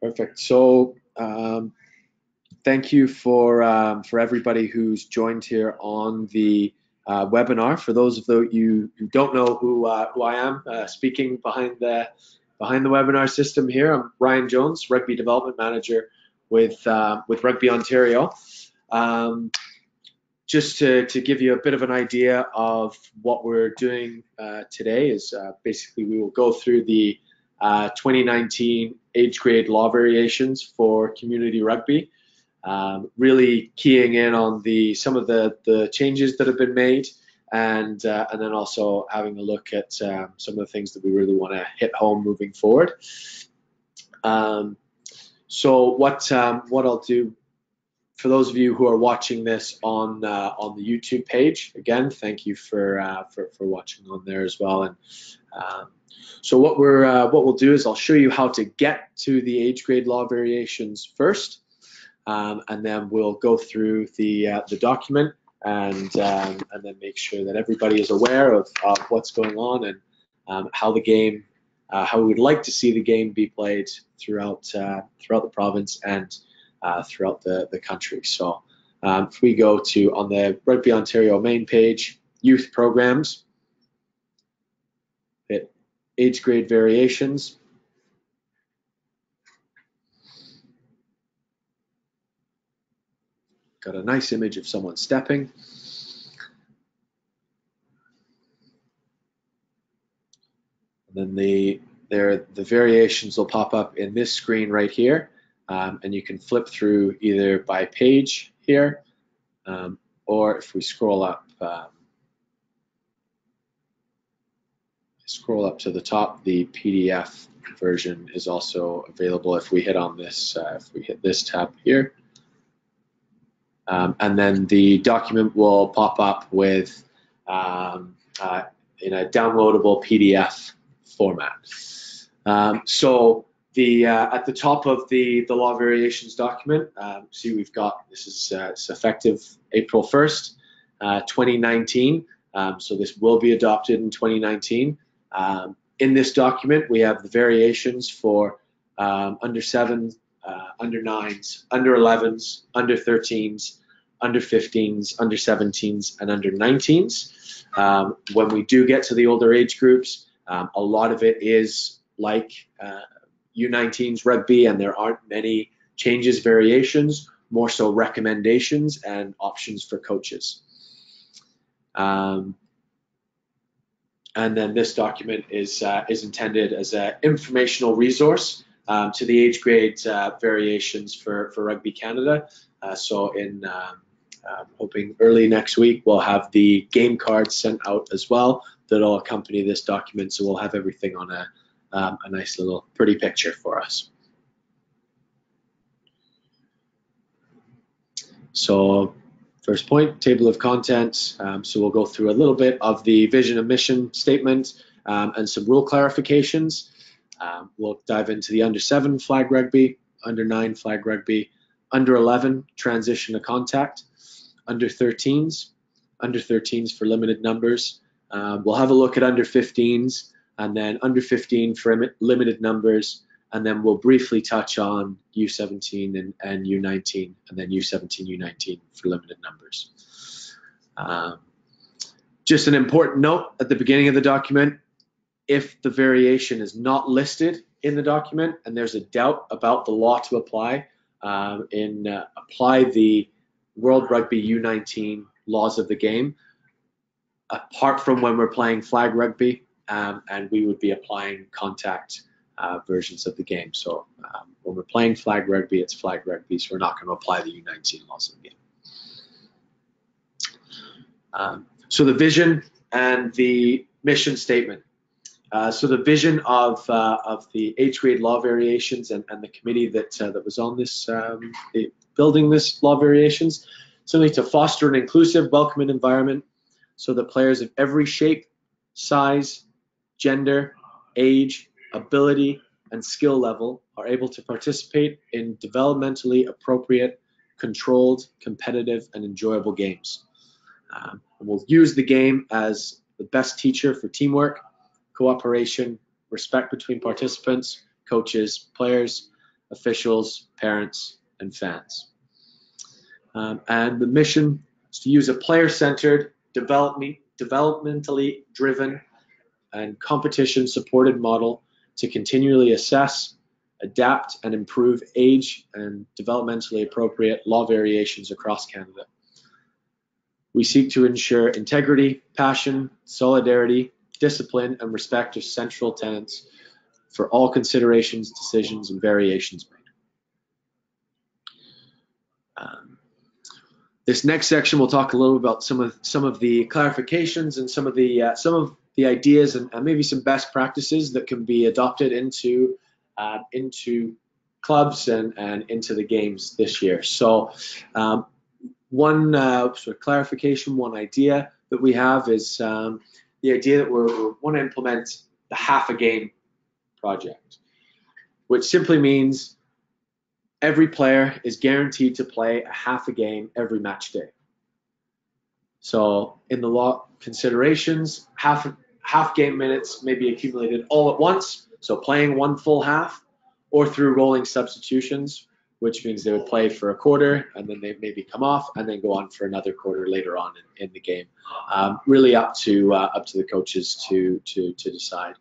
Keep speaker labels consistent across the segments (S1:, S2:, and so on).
S1: Perfect. So thank you for everybody who's joined here on the webinar. For those of you who don't know who I am, speaking behind the webinar system here, I'm Ryan Jones, Rugby Development Manager with Rugby Ontario. Just to give you a bit of an idea of what we're doing today is basically we will go through the 2019 age grade law variations for community rugby, really keying in on some of the changes that have been made, and then also having a look at some of the things that we really want to hit home moving forward. So what I'll do, for those of you who are watching this on the YouTube page, again, thank you for watching on there as well. And so what we'll do is I'll show you how to get to the age grade law variations first, and then we'll go through the document and then make sure that everybody is aware of what's going on and how the game, how we would like to see the game be played throughout the province and throughout the country. So if we go to, on the Rugby Ontario main page, youth programs, hit age grade variations. Got a nice image of someone stepping. And then the variations will pop up in this screen right here. And you can flip through either by page here, or if we scroll up to the top, the PDF version is also available if we hit on this, if we hit this tab here. And then the document will pop up with in a downloadable PDF format. So at the top of the law variations document, see we've got, this is it's effective April 1st, 2019. So this will be adopted in 2019. In this document, we have the variations for under 7s, under 9s, under 11s, under 13s, under 15s, under 17s, and under 19s. When we do get to the older age groups, a lot of it is like U19's rugby, and there aren't many changes, variations, more so recommendations and options for coaches. And then this document is intended as an informational resource to the age grade variations for Rugby Canada. So I'm hoping early next week we'll have the game cards sent out as well that'll accompany this document, so we'll have everything on a nice little pretty picture for us. So first point, table of contents. So we'll go through a little bit of the vision and mission statement and some rule clarifications. We'll dive into the under 7 flag rugby, under 9 flag rugby, under 11 transition to contact, under 13s for limited numbers. We'll have a look at under 15s, and then under 15 for limited numbers, and then we'll briefly touch on U17 and U19, and then U17, U19 for limited numbers. Just an important note at the beginning of the document, if the variation is not listed in the document and there's a doubt about the law to apply, apply the World Rugby U19 laws of the game, apart from when we're playing flag rugby, and we would be applying contact versions of the game. So when we're playing flag rugby, it's flag rugby, so we're not going to apply the U19 laws of the game. So the vision and the mission statement. So the vision of the age grade law variations and the committee that was on this, building this law variations, simply to foster an inclusive, welcoming environment so that players of every shape, size, gender, age, ability, and skill level are able to participate in developmentally appropriate, controlled, competitive, and enjoyable games. And we'll use the game as the best teacher for teamwork, cooperation, respect between participants, coaches, players, officials, parents, and fans. And the mission is to use a player-centered, developmentally driven, and competition-supported model to continually assess, adapt, and improve age and developmentally appropriate law variations across Canada. We seek to ensure integrity, passion, solidarity, discipline, and respect are central tenets for all considerations, decisions, and variations made. This next section will talk a little about some of the clarifications and some of the ideas and maybe some best practices that can be adopted into clubs and into the games this year. So one sort of clarification, one idea that we have is the idea that we want to implement the half a game project, which simply means every player is guaranteed to play a half a game every match day. So in the law considerations, half game minutes may be accumulated all at once, so playing one full half, or through rolling substitutions, which means they would play for a quarter and then they maybe come off and then go on for another quarter later on in the game. Really up to the coaches to decide.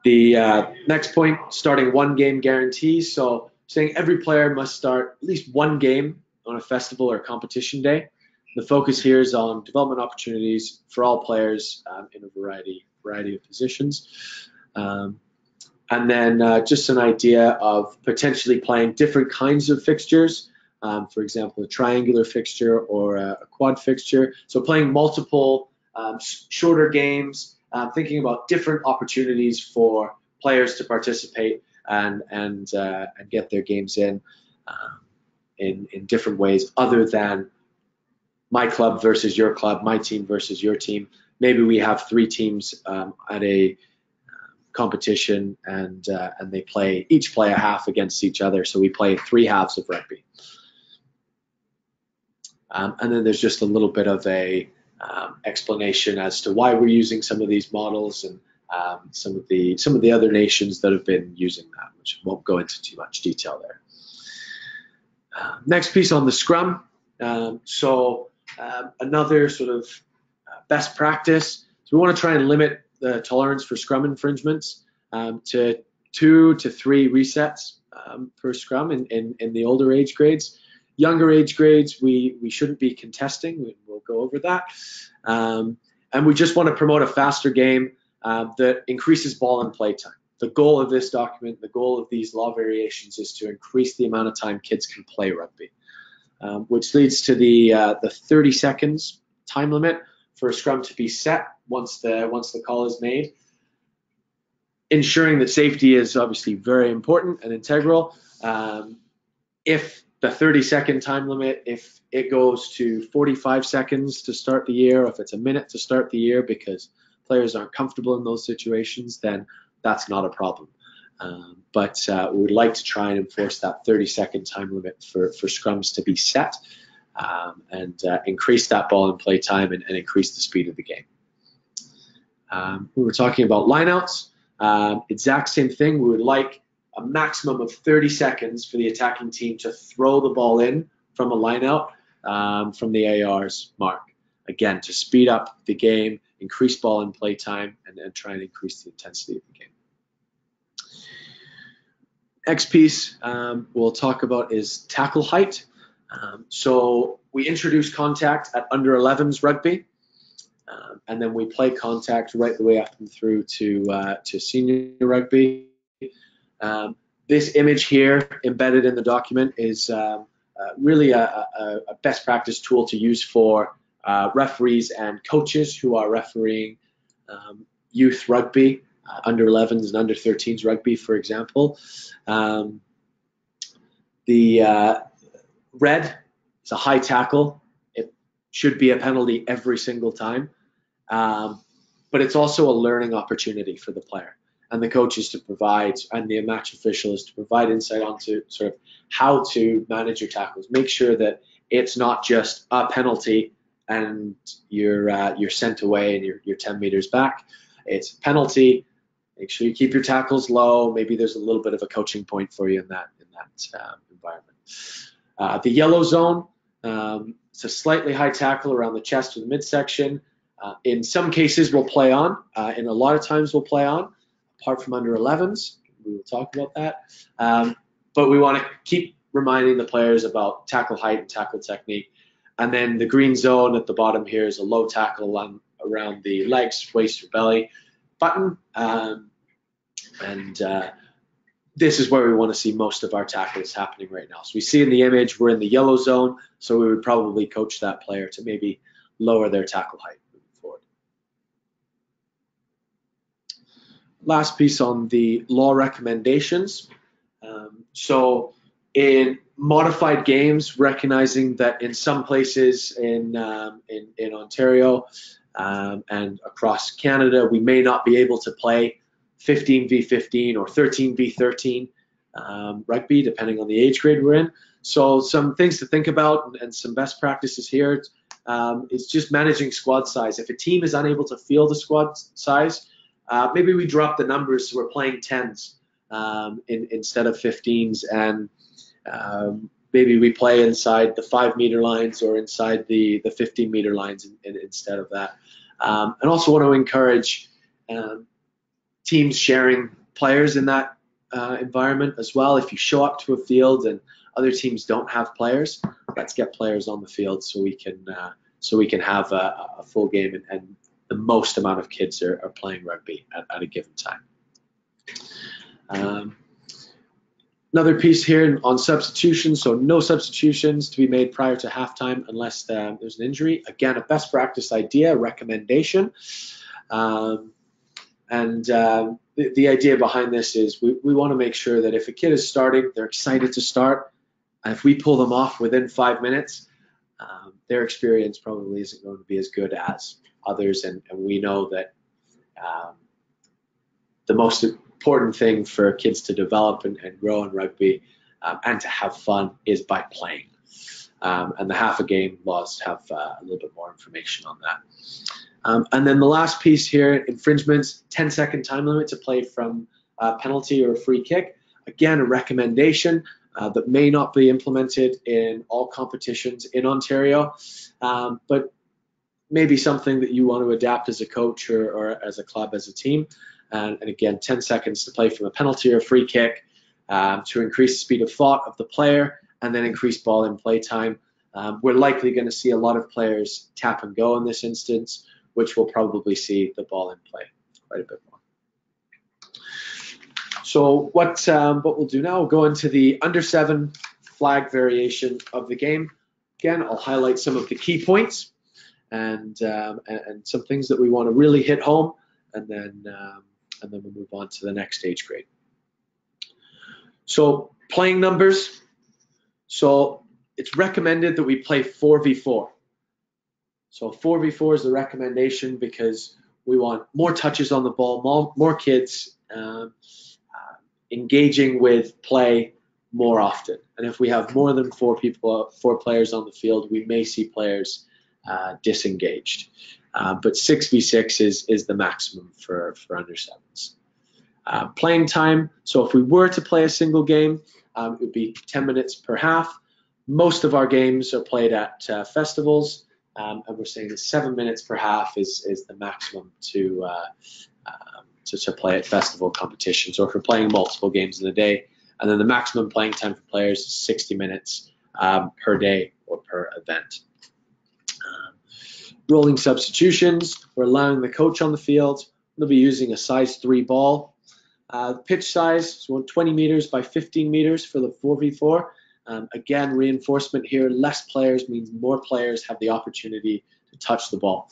S1: The next point, starting one game guarantee. So saying every player must start at least one game on a festival or competition day. The focus here is on development opportunities for all players in a variety of positions. And then just an idea of potentially playing different kinds of fixtures. For example, a triangular fixture or a quad fixture. So playing multiple shorter games, thinking about different opportunities for players to participate and get their games in different ways other than my club versus your club, my team versus your team. Maybe we have three teams at a competition and they each play a half against each other. So we play 3 halves of rugby. And then there's just a little bit of a explanation as to why we're using some of these models and some of the other nations that have been using that, which won't go into too much detail there. Next piece on the scrum. Another sort of best practice. So we want to try and limit the tolerance for scrum infringements to 2 to 3 resets per scrum in the older age grades. Younger age grades, we shouldn't be contesting. We'll go over that. And we just want to promote a faster game that increases ball and play time. The goal of this document, the goal of these law variations is to increase the amount of time kids can play rugby, which leads to the 30 seconds time limit for a scrum to be set once the call is made. Ensuring that safety is obviously very important and integral. If the 30-second time limit, if it goes to 45 seconds to start the year, or if it's a minute to start the year because players aren't comfortable in those situations, then that's not a problem. But we would like to try and enforce that 30-second time limit for scrums to be set and increase that ball and play time and increase the speed of the game. We were talking about lineouts. Exact same thing. We would like a maximum of 30 seconds for the attacking team to throw the ball in from a lineout from the AR's mark. Again, to speed up the game, increase ball and play time, and try and increase the intensity of the game. Next piece we'll talk about is tackle height. So we introduce contact at under 11s rugby, and then we play contact right the way up and through to senior rugby. This image here embedded in the document is really a best practice tool to use for referees and coaches who are refereeing youth rugby, under 11s and under 13s rugby, for example. The red is a high tackle. It should be a penalty every single time, but it's also a learning opportunity for the player. And the coach is to provide, and the match official is to provide insight onto sort of how to manage your tackles. Make sure that it's not just a penalty and you're sent away and you're 10 meters back. It's penalty. Make sure you keep your tackles low. Maybe there's a little bit of a coaching point for you in that environment. The yellow zone, it's a slightly high tackle around the chest or the midsection. In some cases, we'll play on. And a lot of times, we'll play on, apart from under 11s. We will talk about that. But we want to keep reminding the players about tackle height and tackle technique. And then the green zone at the bottom here is a low tackle around the legs, waist, or belly button. This is where we want to see most of our tackles happening right now. So we see in the image, we're in the yellow zone, so we would probably coach that player to maybe lower their tackle height moving forward. Last piece on the law recommendations. So in modified games, recognizing that in some places in Ontario and across Canada, we may not be able to play 15v15 or 13v13 rugby, depending on the age grade we're in. So some things to think about and some best practices here is just managing squad size. If a team is unable to field a squad size, maybe we drop the numbers so we're playing 10s instead of 15s, and maybe we play inside the 5-meter lines or inside the 15-meter lines instead of that. And also want to encourage teams sharing players in that environment as well. If you show up to a field and other teams don't have players, let's get players on the field so we can have a full game and the most amount of kids are playing rugby at a given time. Another piece here on substitutions, so no substitutions to be made prior to halftime unless there's an injury. Again, a best practice idea, recommendation. The idea behind this is we want to make sure that if a kid is starting, they're excited to start, and if we pull them off within 5 minutes, their experience probably isn't going to be as good as others, and we know that the most important thing for kids to develop and grow in rugby and to have fun is by playing. And the half a game laws have a little bit more information on that. And then the last piece here, infringements, 10-second time limit to play from penalty or a free kick. Again, a recommendation that may not be implemented in all competitions in Ontario, but maybe something that you want to adapt as a coach or as a club, as a team. And again, 10 seconds to play from a penalty or a free kick to increase the speed of thought of the player and then increase ball in play time. We're likely going to see a lot of players tap and go in this instance, which will probably see the ball in play quite a bit more. So what we'll do now, we'll go into the under 7 flag variation of the game. Again, I'll highlight some of the key points and some things that we want to really hit home, and then we'll move on to the next age grade. So playing numbers. So it's recommended that we play 4v4. So 4v4 is the recommendation because we want more touches on the ball, more kids engaging with play more often. And if we have more than 4 players on the field, we may see players disengaged. But 6v6 is the maximum for under 7s. Playing time, so if we were to play a single game, it would be 10 minutes per half. Most of our games are played at festivals, and we're saying that 7 minutes per half is the maximum to play at festival competitions, or if we're playing multiple games in a day. And then the maximum playing time for players is 60 minutes per day or per event. Rolling substitutions, we're allowing the coach on the field. They'll be using a size 3 ball. Pitch size, so 20 meters by 15 meters for the 4v4. Again, reinforcement here, less players means more players have the opportunity to touch the ball.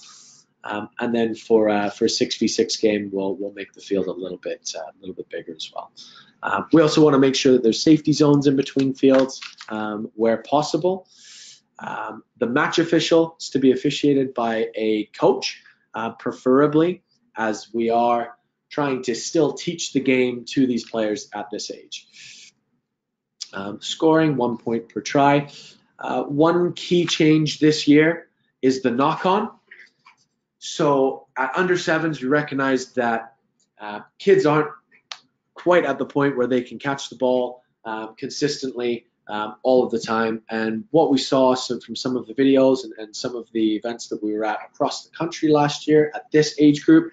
S1: And then for a 6v6 game, we'll make the field a little bit bigger as well. We also want to make sure that there's safety zones in between fields where possible. The match official is to be officiated by a coach, preferably, as we are trying to still teach the game to these players at this age. Scoring, 1 point per try. One key change this year is the knock-on. So at under 7s, we recognize that Kids aren't quite at the point where they can catch the ball consistently all of the time. And what we saw from some of the videos and some of the events that we were at across the country last year at this age group,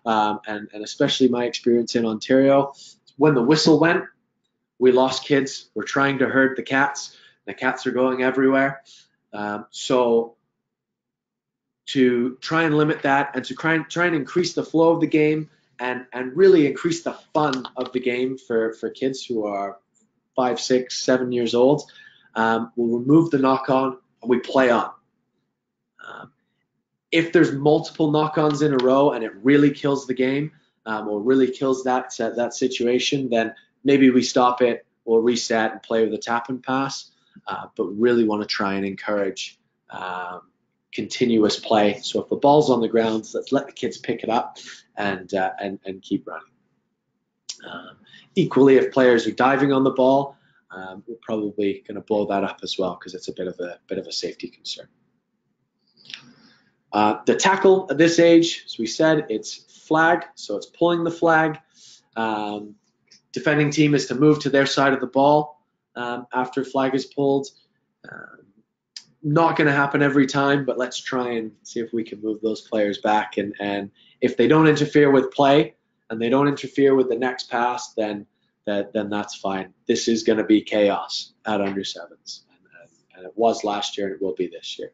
S1: and especially my experience in Ontario, when the whistle went, we lost kids. We're trying to herd the cats. The cats are going everywhere. So to try and limit that and to try and increase the flow of the game and really increase the fun of the game for kids who are 5, 6, 7 years old, we'll remove the knock-on and we play on. If there's multiple knock-ons in a row and it really kills the game or really kills that situation, then maybe we stop it or reset and play with a tap and pass, but really want to try and encourage continuous play. So if the ball's on the ground, let's let the kids pick it up and keep running. Equally, if players are diving on the ball, we're probably going to blow that up as well because it's a bit of a safety concern. The tackle at this age, as we said, it's flag, so it's pulling the flag. Defending team is to move to their side of the ball after flag is pulled. Not going to happen every time, but let's try and see if we can move those players back. And if they don't interfere with play and they don't interfere with the next pass, then that's fine. This is going to be chaos at under sevens, and it was last year and it will be this year.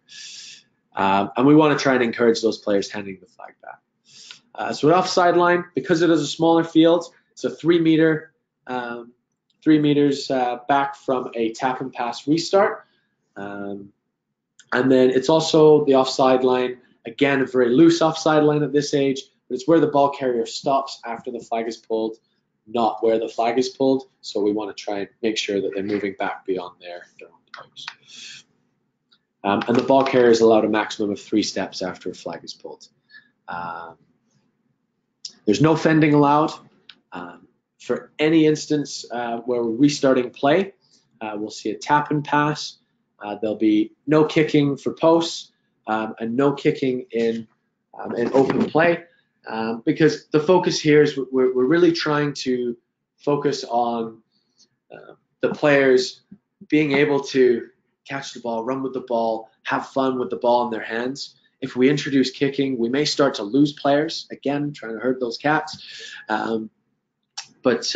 S1: And we want to try and encourage those players handing the flag back. So at offside line, because it is a smaller field, it's a 3 meter, 3 meters back from a tap and pass restart. And then it's also the offside line, again, a very loose offside line at this age, but it's where the ball carrier stops after the flag is pulled, not where the flag is pulled. So we want to try and make sure that they're moving back beyond their own toes. And the ball carrier is allowed a maximum of 3 steps after a flag is pulled. There's no fending allowed. For any instance where we're restarting play, we'll see a tap and pass. There'll be no kicking for posts and no kicking in open play because the focus here is we're really trying to focus on the players being able to catch the ball, run with the ball, have fun with the ball in their hands. If we introduce kicking, we may start to lose players, again, trying to herd those cats. But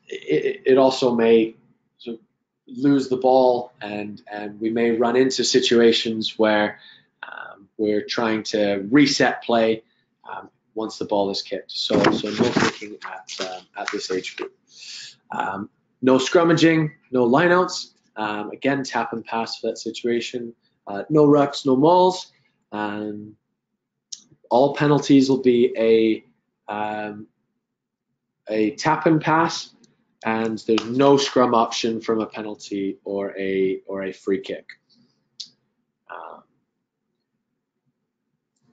S1: it also may sort of lose the ball, and we may run into situations where we're trying to reset play once the ball is kicked. So no kicking at this age group. No scrummaging, no lineouts. Again, tap and pass for that situation. No rucks, no mauls. All penalties will be a tap and pass, and there's no scrum option from a penalty or a free kick.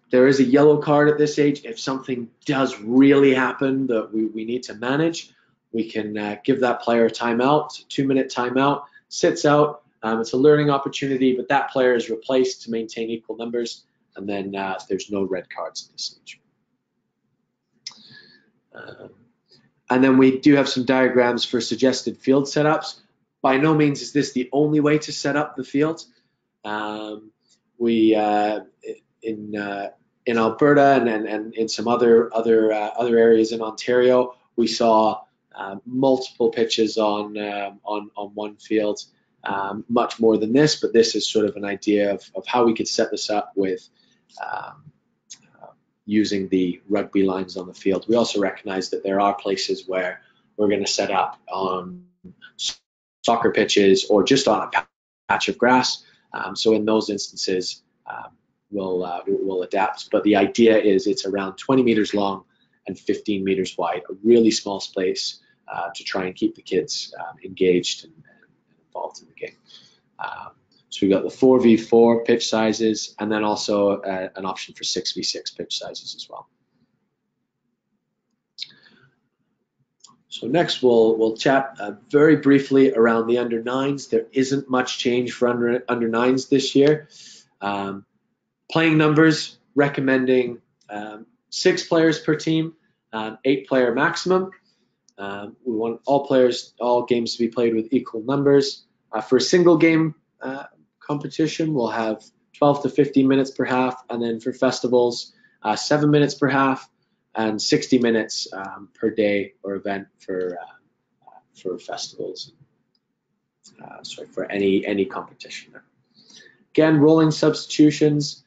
S1: There is a yellow card at this age. If something does really happen that we need to manage, we can give that player a timeout, 2-minute timeout, sits out. It's a learning opportunity, but that player is replaced to maintain equal numbers, and then there's no red cards at this stage. And then we do have some diagrams for suggested field setups. By no means is this the only way to set up the field. In Alberta and in some other areas in Ontario, we saw multiple pitches on one field, much more than this, but this is sort of an idea of how we could set this up with using the rugby lines on the field. We also recognize that there are places where we're going to set up on soccer pitches or just on a patch of grass. So in those instances, we'll adapt. But the idea is it's around 20 meters long and 15 meters wide, a really small space to try and keep the kids engaged and involved in the game. So we got the 4v4 pitch sizes, and then also an option for 6v6 pitch sizes as well. So next we'll chat very briefly around the under 9s. There isn't much change for under 9s this year. Playing numbers, recommending 6 players per team, 8-player maximum. We want all games to be played with equal numbers. For a single game competition, we'll have 12 to 15 minutes per half, and then for festivals, 7 minutes per half and 60 minutes per day or event for festivals. For any competition. Again, rolling substitutions.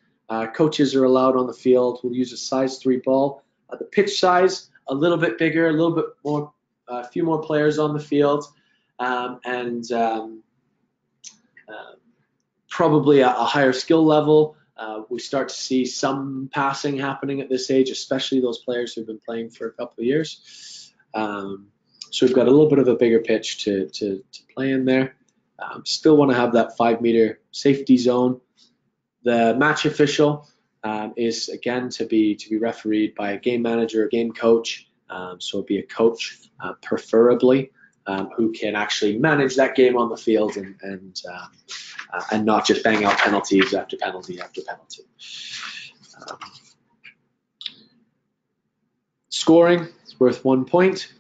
S1: Coaches are allowed on the field. We'll use a size 3 ball. The pitch size a little bit bigger, a little bit more, a few more players on the field, and probably a higher skill level. We start to see some passing happening at this age, especially those players who've been playing for a couple of years. So we've got a little bit of a bigger pitch to play in there. Still want to have that 5-meter safety zone. The match official is again to be refereed by a game manager, a game coach. So it'll be a coach, preferably, who can actually manage that game on the field and not just bang out penalties after penalty after penalty. Scoring is worth 1 point.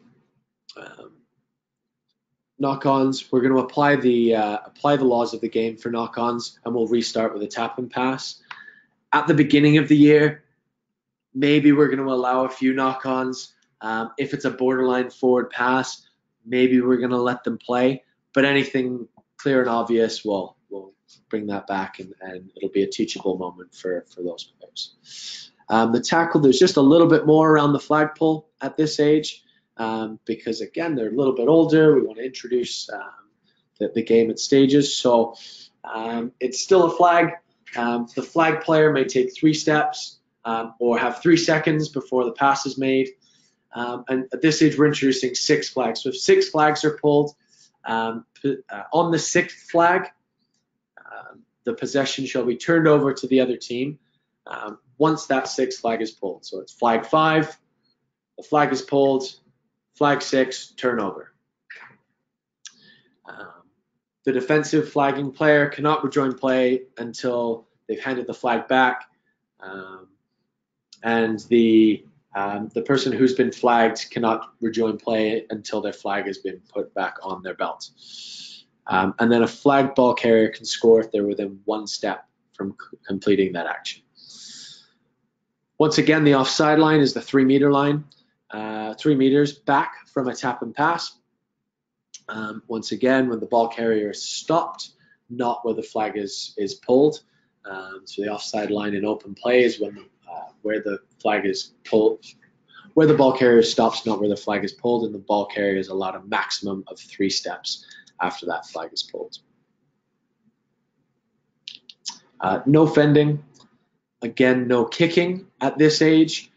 S1: Knock-ons, we're going to apply the laws of the game for knock-ons, and we'll restart with a tap and pass. At the beginning of the year, maybe we're going to allow a few knock-ons. If it's a borderline forward pass, maybe we're going to let them play. But anything clear and obvious, we'll bring that back, and it'll be a teachable moment for those players. The tackle, there's just a little bit more around the flagpole at this age. Because again, they're a little bit older. We want to introduce the game at stages. So it's still a flag. The flag player may take 3 steps or have 3 seconds before the pass is made. And at this age, we're introducing 6 flags. So if 6 flags are pulled, on the 6th flag, the possession shall be turned over to the other team once that 6th flag is pulled. So it's flag 5, the flag is pulled, flag 6, turnover. The defensive flagging player cannot rejoin play until they've handed the flag back, and the person who's been flagged cannot rejoin play until their flag has been put back on their belt. And then a flag ball carrier can score if they're within 1 step from completing that action. Once again, the offside line is the 3-meter line. 3 meters back from a tap and pass. Once again, when the ball carrier is stopped, not where the flag is pulled. So the offside line in open play is when where the flag is pulled, where the ball carrier stops, not where the flag is pulled, and the ball carrier is allowed a maximum of 3 steps after that flag is pulled. No fending. Again, no kicking at this age.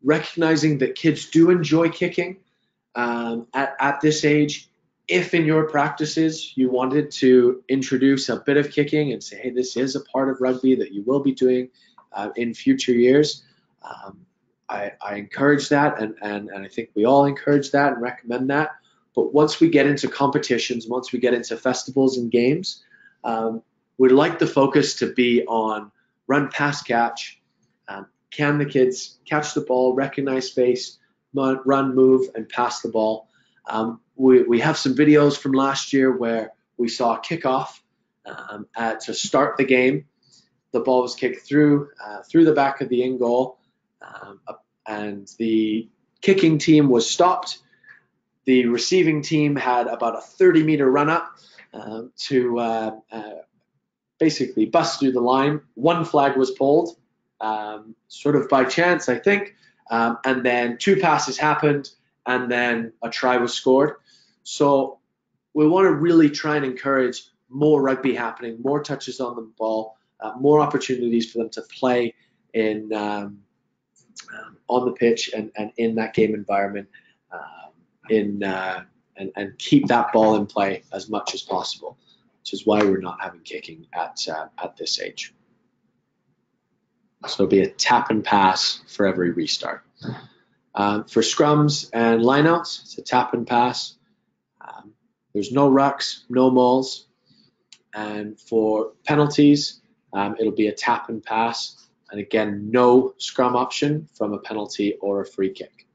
S1: Recognizing that kids do enjoy kicking at this age. If in your practices you wanted to introduce a bit of kicking and say, hey, this is a part of rugby that you will be doing in future years, I encourage that, and I think we all encourage that and recommend that. But once we get into competitions, once we get into festivals and games, we'd like the focus to be on run, pass, catch. Can the kids catch the ball, recognize space, run, move, and pass the ball? We have some videos from last year where we saw a kickoff to start the game. The ball was kicked through the back of the in goal, and the kicking team was stopped. The receiving team had about a 30-meter run up to basically bust through the line. 1 flag was pulled. Sort of by chance, I think, and then 2 passes happened, and then a try was scored. So we want to really try and encourage more rugby happening, more touches on the ball, more opportunities for them to play in on the pitch and in that game environment, and keep that ball in play as much as possible, which is why we're not having kicking at this age. So it'll be a tap and pass for every restart. For scrums and lineouts, it's a tap and pass. There's no rucks, no mauls. And for penalties, it'll be a tap and pass And again, no scrum option from a penalty or a free kick.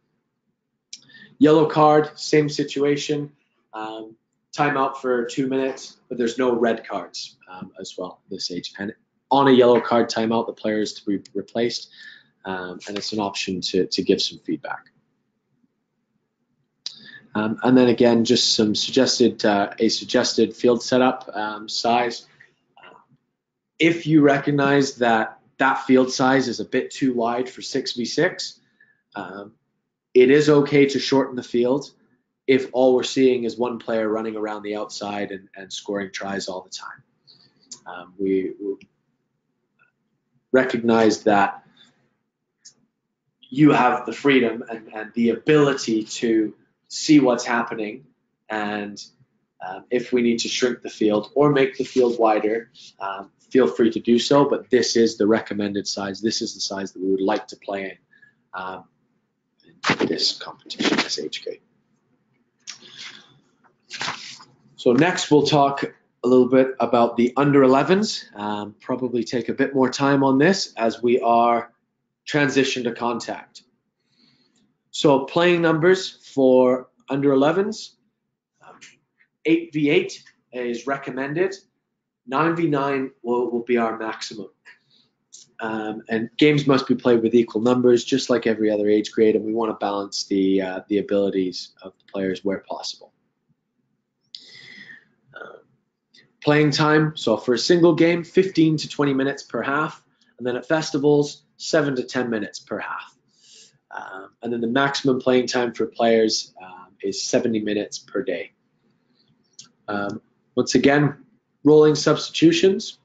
S1: Yellow card, same situation. Timeout for 2 minutes, but there's no red cards as well at this age. And on a yellow card timeout, the player is to be replaced, and it's an option to give some feedback. And then again, just some suggested field setup size. If you recognize that field size is a bit too wide for 6v6, it is okay to shorten the field if all we're seeing is one player running around the outside and scoring tries all the time. We recognize that you have the freedom and the ability to see what's happening, and if we need to shrink the field or make the field wider, feel free to do so, but this is the recommended size. This is the size that we would like to play in this competition, this age grade. So next we'll talk a little bit about the under 11s, probably take a bit more time on this as we are transition to contact. So playing numbers for under 11s, 8v8 is recommended, 9v9 will be our maximum. And games must be played with equal numbers, just like every other age grade, and we want to balance the abilities of the players where possible. Playing time, so for a single game, 15 to 20 minutes per half, and then at festivals, 7 to 10 minutes per half. And then the maximum playing time for players is 70 minutes per day. Once again, rolling substitutions.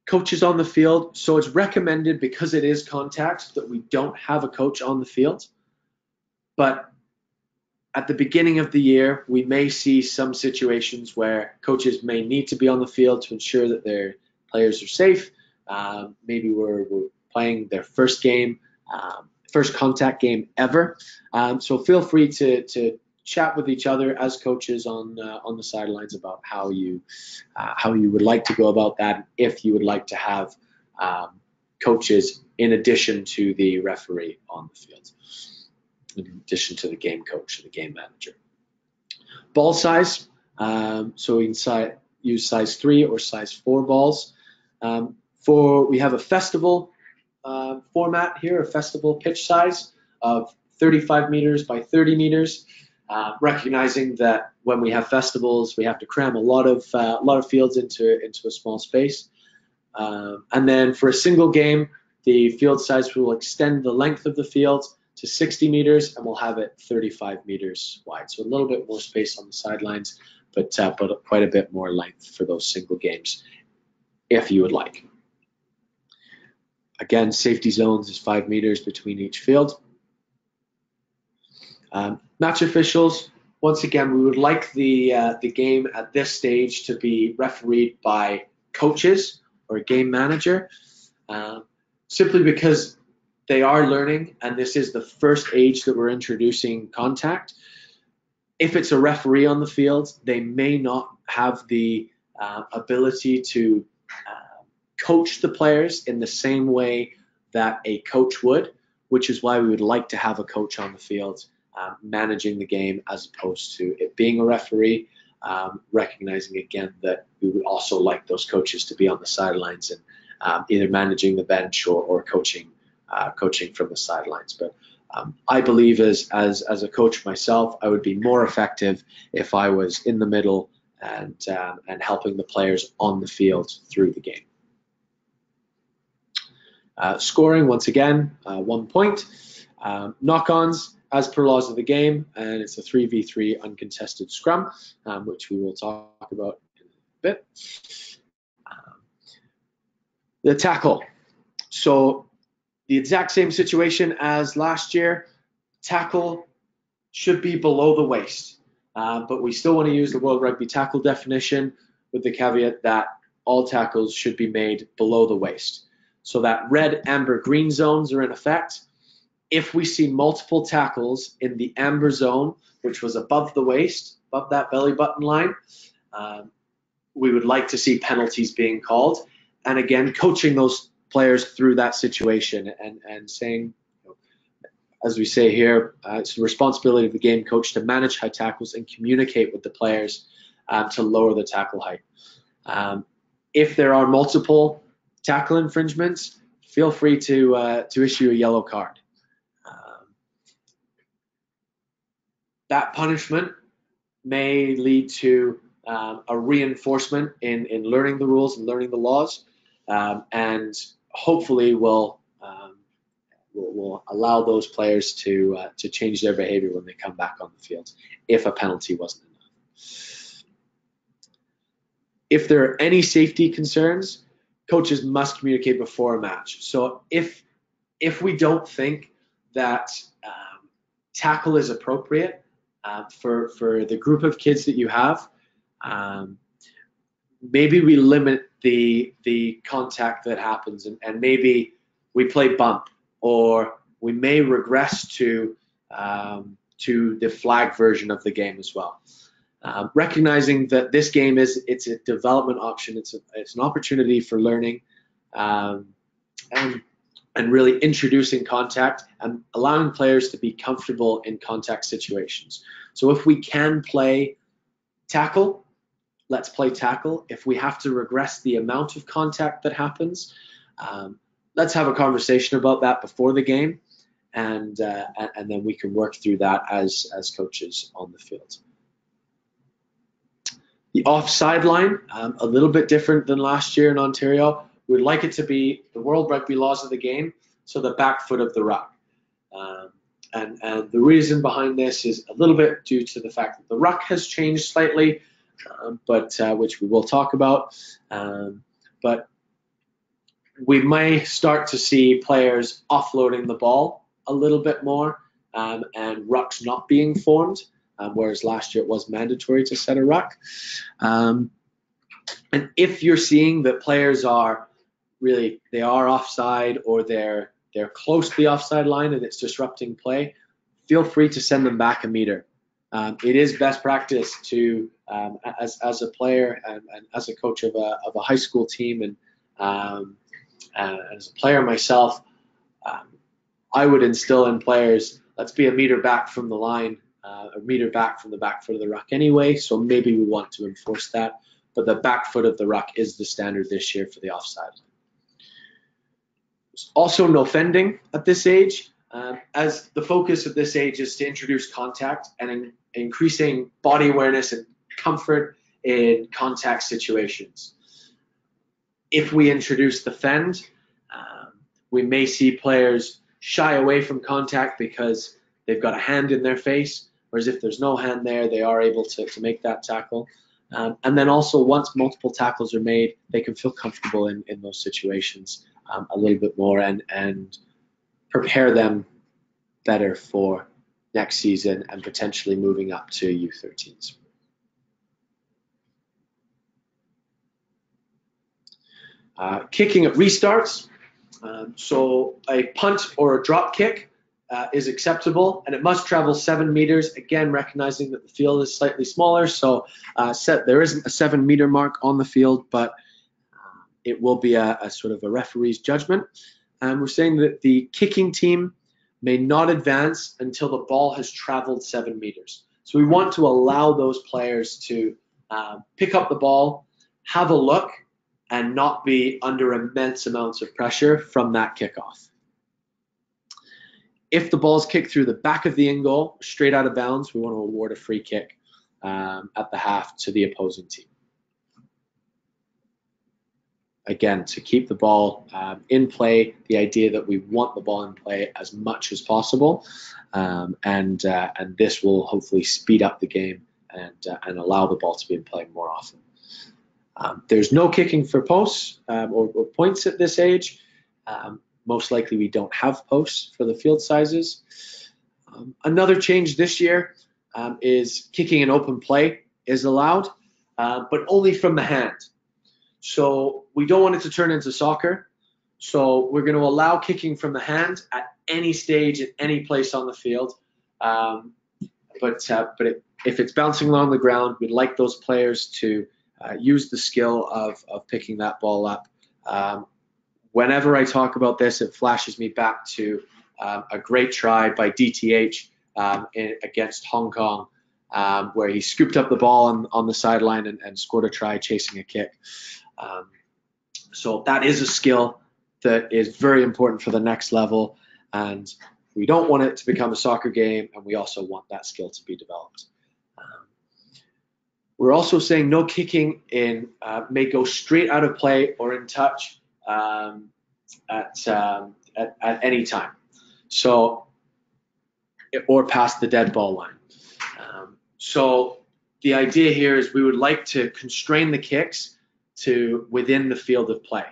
S1: Coaches on the field, so it's recommended because it is contact that we don't have a coach on the field. But at the beginning of the year, we may see some situations where coaches may need to be on the field to ensure that their players are safe. Maybe we're playing their first game, first contact game ever. So feel free to chat with each other as coaches on the sidelines about how you would like to go about that, if you would like to have coaches in addition to the referee on the field, in addition to the game coach or the game manager. Ball size, so we can use size 3 or size 4 balls. We have a festival format here, a festival pitch size of 35 meters by 30 meters. Recognizing that when we have festivals, we have to cram a lot of fields into a small space. And then for a single game, the field size will extend the length of the field to 60 meters, and we'll have it 35 meters wide. So a little bit more space on the sidelines, but quite a bit more length for those single games, if you would like. Again, safety zones is 5 meters between each field. Match officials, once again, we would like the game at this stage to be refereed by coaches or a game manager, simply because they are learning, and this is the first age that we're introducing contact. If it's a referee on the field, they may not have the ability to coach the players in the same way that a coach would, which is why we would like to have a coach on the field managing the game as opposed to it being a referee, recognizing again that we would also like those coaches to be on the sidelines and either managing the bench or coaching from the sidelines. But I believe as a coach myself, I would be more effective if I was in the middle and helping the players on the field through the game. Scoring, once again, 1 point. Knock-ons, as per laws of the game, and it's a 3v3 uncontested scrum, which we will talk about in a bit. The tackle. So the exact same situation as last year. Tackle should be below the waist, but we still want to use the World Rugby tackle definition with the caveat that all tackles should be made below the waist. So that red, amber, green zones are in effect. If we see multiple tackles in the amber zone, which was above the waist, above that belly button line, we would like to see penalties being called. And again, coaching those players through that situation and saying, as we say here, it's the responsibility of the game coach to manage high tackles and communicate with the players to lower the tackle height. If there are multiple tackle infringements, feel free to issue a yellow card. That punishment may lead to a reinforcement in learning the rules and learning the laws, and hopefully will allow those players to change their behavior when they come back on the field, if a penalty wasn't enough. If there are any safety concerns, coaches must communicate before a match. So if we don't think that tackle is appropriate for the group of kids that you have, maybe we limit the contact that happens, and maybe we play bump, or we may regress to the flag version of the game as well. Recognizing that this game it's a development option, it's an opportunity for learning, and really introducing contact and allowing players to be comfortable in contact situations. So if we can play tackle, let's play tackle. If we have to regress the amount of contact that happens, let's have a conversation about that before the game, and then we can work through that as coaches on the field. The offside line, a little bit different than last year in Ontario. We'd like it to be the World Rugby laws of the game, so the back foot of the ruck. And the reason behind this is a little bit due to the fact that the ruck has changed slightly, but which we will talk about. But we may start to see players offloading the ball a little bit more, and rucks not being formed, whereas last year it was mandatory to set a ruck. And if you're seeing that players are they are offside, or they're close to the offside line and it's disrupting play, feel free to send them back a meter. It is best practice to, as a player and as a coach of a high school team, and as a player myself, I would instill in players, let's be a meter back from the line, a meter back from the back foot of the ruck anyway, so maybe we want to enforce that, but the back foot of the ruck is the standard this year for the offside line. There's also no fending at this age, as the focus of this age is to introduce contact and increasing body awareness and comfort in contact situations. If we introduce the fend, we may see players shy away from contact because they've got a hand in their face, whereas if there's no hand there, they are able to make that tackle. And then also, once multiple tackles are made, they can feel comfortable in those situations a little bit more, and prepare them better for next season and potentially moving up to U13s. Kicking at restarts. So a punt or a drop kick is acceptable, and it must travel 7 meters. Again, recognizing that the field is slightly smaller, so there isn't a 7 meter mark on the field, but it will be a sort of a referee's judgment. And we're saying that the kicking team may not advance until the ball has traveled 7 meters. So we want to allow those players to pick up the ball, have a look, and not be under immense amounts of pressure from that kickoff. If the ball's kicked through the back of the in goal, straight out of bounds, we want to award a free kick at the half to the opposing team. Again, to keep the ball in play, the idea that we want the ball in play as much as possible, and this will hopefully speed up the game and allow the ball to be in play more often. There's no kicking for posts or points at this age. Most likely we don't have posts for the field sizes. Another change this year is kicking in open play is allowed, but only from the hand. So we don't want it to turn into soccer. So we're going to allow kicking from the hand at any stage, at any place on the field. But if it's bouncing along the ground, we'd like those players to use the skill of picking that ball up whenever I talk about this, it flashes me back to a great try by DTH against Hong Kong, where he scooped up the ball on the sideline and scored a try chasing a kick. So that is a skill that is very important for the next level, and we don't want it to become a soccer game, and we also want that skill to be developed. We're also saying no kicking may go straight out of play or in touch at any time, so or past the dead ball line. So the idea here is we would like to constrain the kicks to within the field of play.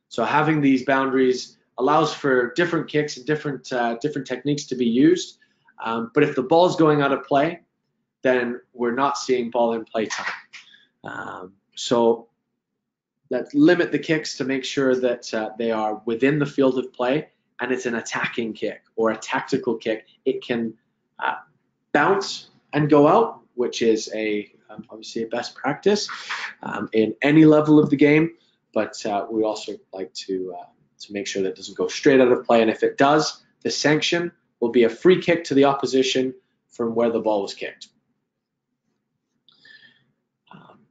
S1: So having these boundaries allows for different kicks and different techniques to be used. But if the ball's going out of play, then we're not seeing ball in play time. So let's limit the kicks to make sure that they are within the field of play, and it's an attacking kick or a tactical kick. It can bounce and go out, which is obviously a best practice in any level of the game, but we also like to make sure that it doesn't go straight out of play, and if it does, the sanction will be a free kick to the opposition from where the ball was kicked.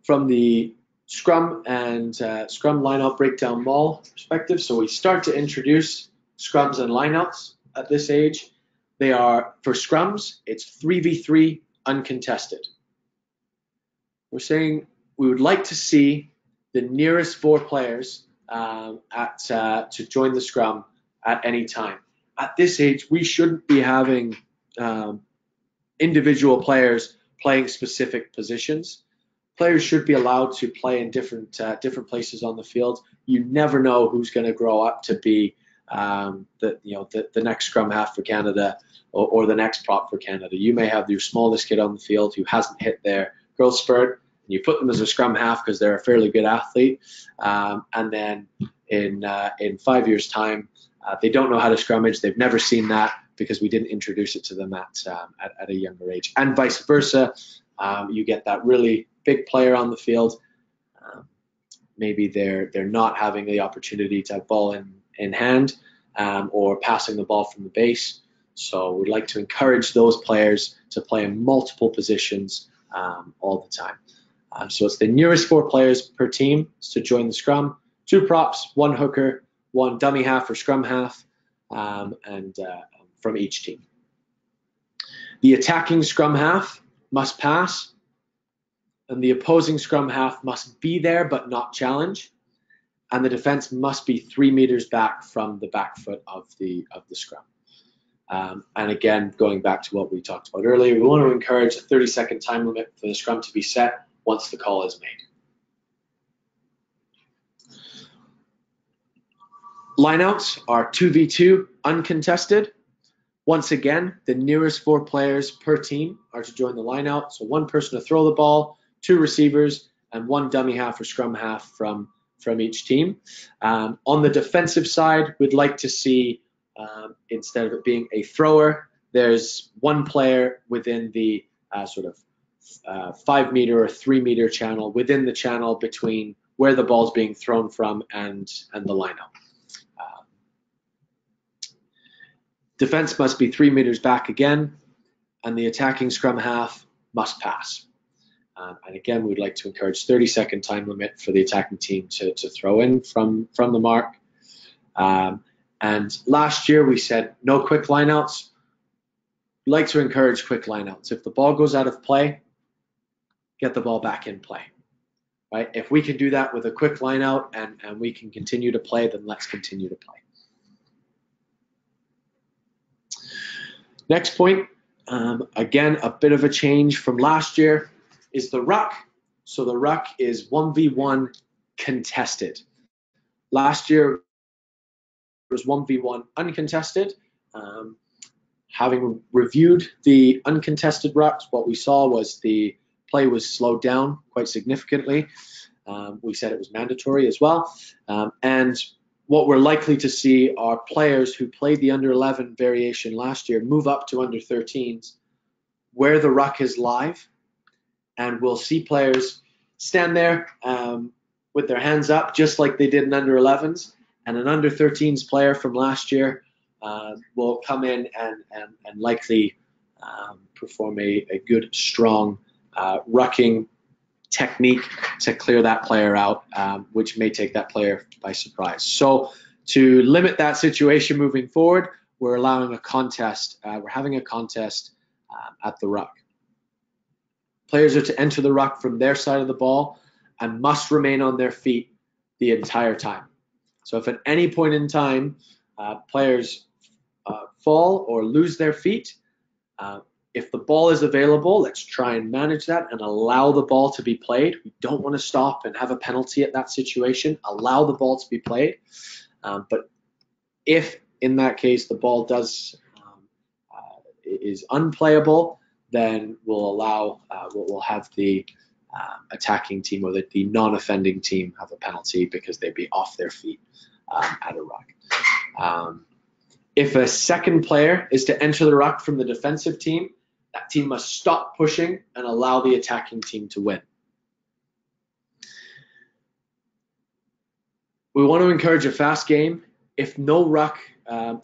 S1: From the scrum and scrum lineout breakdown maul perspective, so we start to introduce scrums and lineouts at this age. They are, for scrums, it's 3v3 uncontested. We're saying we would like to see the nearest 4 players to join the scrum at any time. At this age, we shouldn't be having individual players playing specific positions. Players should be allowed to play in different places on the field. You never know who's going to grow up to be the next scrum half for Canada or the next prop for Canada. You may have your smallest kid on the field who hasn't hit their growth spurt, and you put them as a scrum half because they're a fairly good athlete, and then in 5 years' time, they don't know how to scrummage. They've never seen that because we didn't introduce it to them at a younger age, and vice versa. You get that really big player on the field. Maybe they're not having the opportunity to have ball in hand or passing the ball from the base. So we'd like to encourage those players to play in multiple positions all the time. So it's the nearest 4 players per team to join the scrum, 2 props, 1 hooker, 1 dummy half or scrum half, and from each team. The attacking scrum half must pass, and the opposing scrum half must be there but not challenge, and the defense must be 3 meters back from the back foot of the scrum. And again, going back to what we talked about earlier, we want to encourage a 30-second time limit for the scrum to be set once the call is made. Lineouts are 2v2 uncontested. Once again, the nearest 4 players per team are to join the lineout. So 1 person to throw the ball, 2 receivers, and 1 dummy half or scrum half from each team. On the defensive side, we'd like to see, instead of it being a thrower, there's 1 player within the sort of 5 meter or 3 meter channel, within the channel between where the ball's being thrown from and the lineout. Defense must be 3 meters back again, and the attacking scrum half must pass. And again, we'd like to encourage 30-second time limit for the attacking team to throw in from the mark. And last year we said no quick lineouts. We'd like to encourage quick lineouts. If the ball goes out of play, get the ball back in play. Right? If we can do that with a quick lineout and we can continue to play, then let's continue to play. Next point, again, a bit of a change from last year, is the ruck. So the ruck is 1v1 contested. Last year it was 1v1 uncontested. Having reviewed the uncontested rucks, what we saw was the play was slowed down quite significantly. We said it was mandatory as well. And what we're likely to see are players who played the under-11 variation last year move up to under-13s where the ruck is live, and we'll see players stand there with their hands up just like they did in under-11s, and an under-13s player from last year will come in and likely perform a good, strong rucking technique to clear that player out, which may take that player by surprise. So to limit that situation moving forward, we're allowing a contest. We're having a contest at the ruck. Players are to enter the ruck from their side of the ball and must remain on their feet the entire time. So if at any point in time players fall or lose their feet, if the ball is available, let's try and manage that and allow the ball to be played. We don't want to stop and have a penalty at that situation. Allow the ball to be played. But if in that case the ball is unplayable, then we'll have the attacking team or the non-offending team have a penalty because they'd be off their feet at a ruck. If a second player is to enter the ruck from the defensive team, that team must stop pushing and allow the attacking team to win. We want to encourage a fast game. If no ruck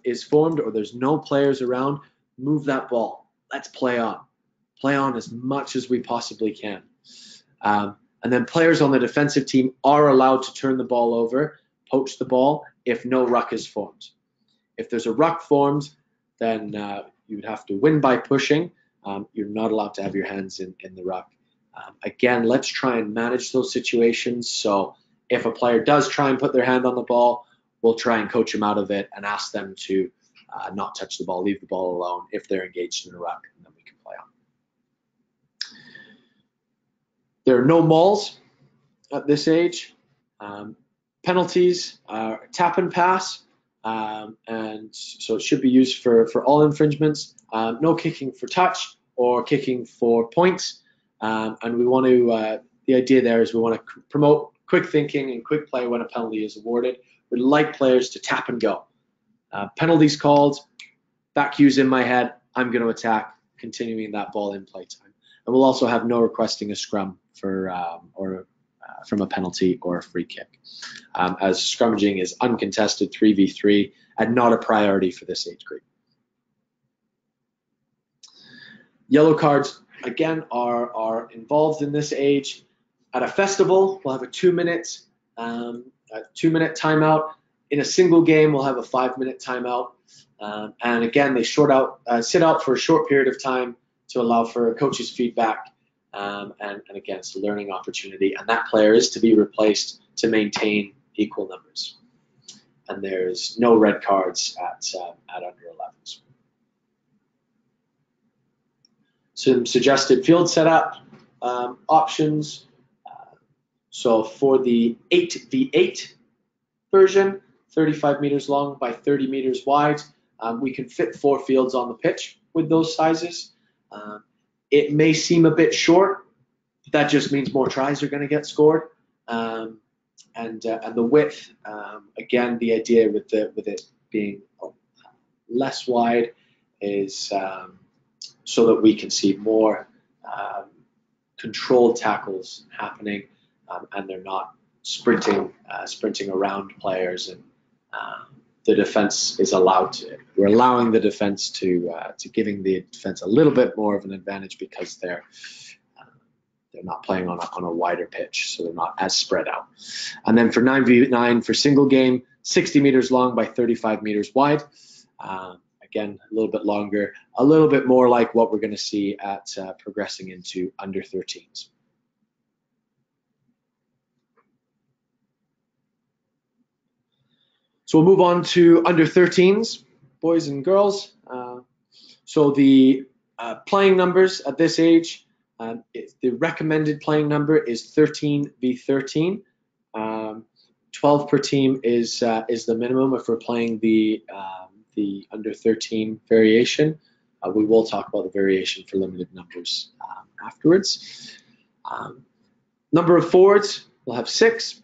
S1: is formed or there's no players around, move that ball. Let's play on. Play on as much as we possibly can. And then players on the defensive team are allowed to turn the ball over, poach the ball, if no ruck is formed. If there's a ruck formed, then you would have to win by pushing. You're not allowed to have your hands in the ruck. Again, let's try and manage those situations. So if a player does try and put their hand on the ball, we'll try and coach them out of it and ask them to not touch the ball, leave the ball alone if they're engaged in a ruck, and then we can play on. There are no mauls at this age. Penalties are tap and pass, and so it should be used for all infringements. No kicking for touch or kicking for points, and we want to. The idea there is we want to promote quick thinking and quick play when a penalty is awarded. We'd like players to tap and go. Penalties called, back cues in my head, I'm going to attack, continuing that ball in play time. And we'll also have no requesting a scrum from a penalty or a free kick, as scrummaging is uncontested 3v3 and not a priority for this age group. Yellow cards, again, are involved in this age. At a festival, we'll have a 2-minute timeout. In a single game, we'll have a 5-minute timeout. And again, they sit out for a short period of time to allow for coach's feedback. And again, it's a learning opportunity. And that player is to be replaced to maintain equal numbers. And there's no red cards at under 11s. Some suggested field setup options. So for the 8v8 version, 35 meters long by 30 meters wide, we can fit 4 fields on the pitch with those sizes. It may seem a bit short, but that just means more tries are going to get scored. And the width, again, the idea with it being less wide is so that we can see more controlled tackles happening, and they're not sprinting around players, and the defense is allowed to. We're allowing the defense to giving the defense a little bit more of an advantage because they're not playing on a wider pitch, so they're not as spread out. And then for 9v9 for single game, 60 meters long by 35 meters wide. Again, a little bit longer, a little bit more like what we're going to see at progressing into under 13s. So we'll move on to under 13s, boys and girls. So the playing numbers at this age, the recommended playing number is 13v13. 12 per team is the minimum if we're playing the under 13 variation. We will talk about the variation for limited numbers afterwards. Number of forwards, we'll have 6.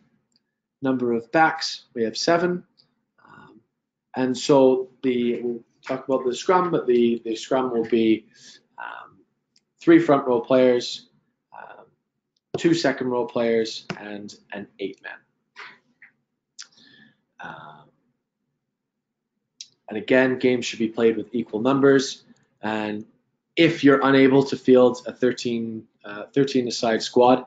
S1: Number of backs, we have 7. And so we'll talk about the scrum, but the scrum will be 3 front row players, 2 second row players, and an 8-man. And again, games should be played with equal numbers. And if you're unable to field a 13-a-side squad,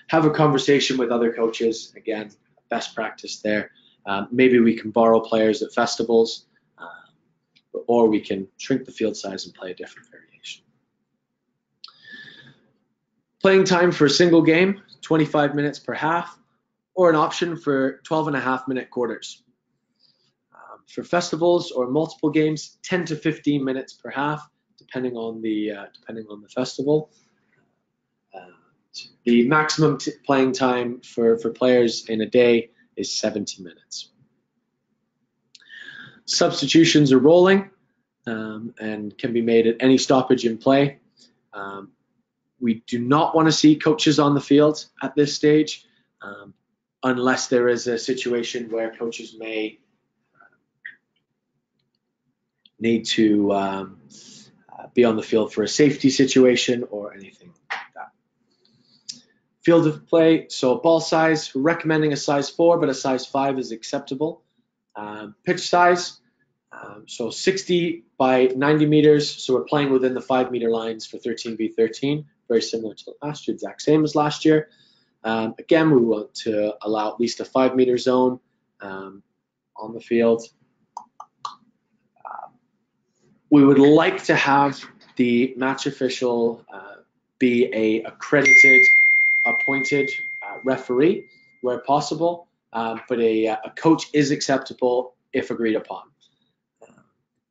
S1: have a conversation with other coaches. Again, best practice there. Maybe we can borrow players at festivals, or we can shrink the field size and play a different variation. Playing time for a single game, 25 minutes per half, or an option for 12.5-minute quarters. For festivals or multiple games, 10 to 15 minutes per half, depending on the festival. The maximum playing time for players in a day is 70 minutes. Substitutions are rolling and can be made at any stoppage in play. We do not want to see coaches on the field at this stage unless there is a situation where coaches may need to be on the field for a safety situation or anything like that. Field of play, so ball size, we're recommending a size 4, but a size 5 is acceptable. Pitch size, so 60 by 90 meters, so we're playing within the 5-meter lines for 13v13, very similar to last year, exact same as last year. Again, we want to allow at least a 5-meter zone on the field. We would like to have the match official be a accredited, appointed referee where possible, but a coach is acceptable if agreed upon.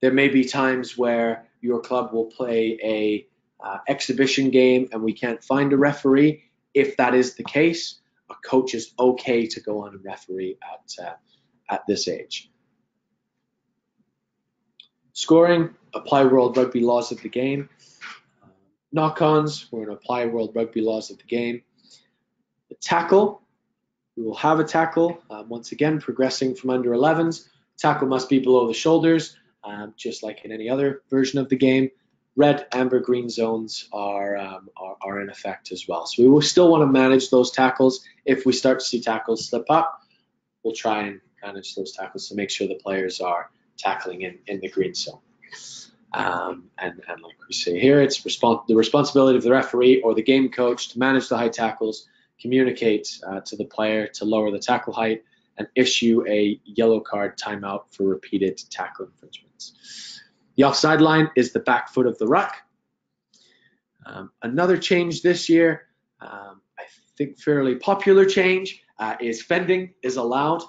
S1: There may be times where your club will play a exhibition game and we can't find a referee. If that is the case, a coach is okay to go on and referee at this age. Scoring, apply World Rugby laws of the game. Knock-ons, we're going to apply World Rugby laws of the game. The tackle, we will have a tackle. Once again, progressing from under 11s. Tackle must be below the shoulders, just like in any other version of the game. Red, amber, green zones are in effect as well. So we will still want to manage those tackles. If we start to see tackles slip up, we'll try and manage those tackles to make sure the players are tackling in the green zone. And like we say here, it's the responsibility of the referee or the game coach to manage the high tackles, communicate to the player to lower the tackle height, and issue a yellow card timeout for repeated tackle infringements. The offside line is the back foot of the ruck. Another change this year, I think fairly popular change, is fending is allowed,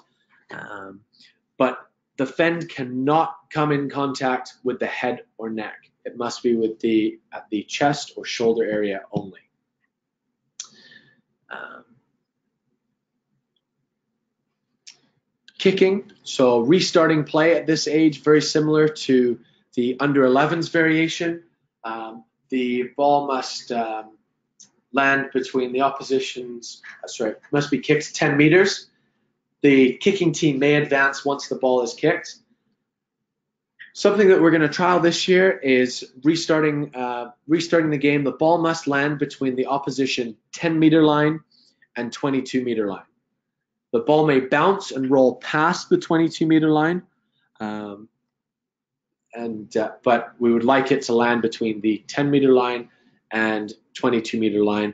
S1: but the fend cannot come in contact with the head or neck. It must be at the chest or shoulder area only. Kicking, so restarting play at this age, very similar to the under 11s variation. The ball must land between the opposition's, must be kicked 10 meters. The kicking team may advance once the ball is kicked. Something that we're going to trial this year is restarting the game. The ball must land between the opposition 10-meter line and 22-meter line. The ball may bounce and roll past the 22-meter line, but we would like it to land between the 10-meter line and 22-meter line,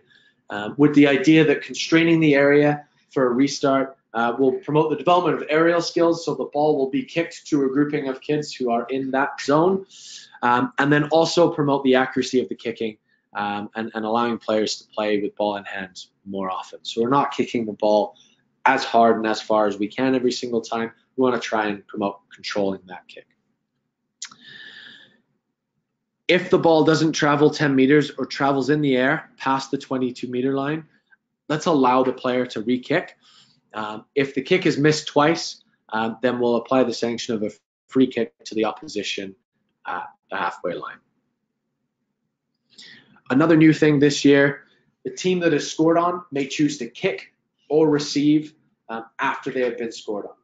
S1: with the idea that constraining the area for a restart will promote the development of aerial skills, so the ball will be kicked to a grouping of kids who are in that zone, and then also promote the accuracy of the kicking and allowing players to play with ball in hand more often. So we're not kicking the ball as hard and as far as we can every single time. We want to try and promote controlling that kick. If the ball doesn't travel 10 meters or travels in the air past the 22-meter line, let's allow the player to re-kick. If the kick is missed twice, then we'll apply the sanction of a free kick to the opposition at the halfway line. Another new thing this year, the team that is scored on may choose to kick or receive after they have been scored on.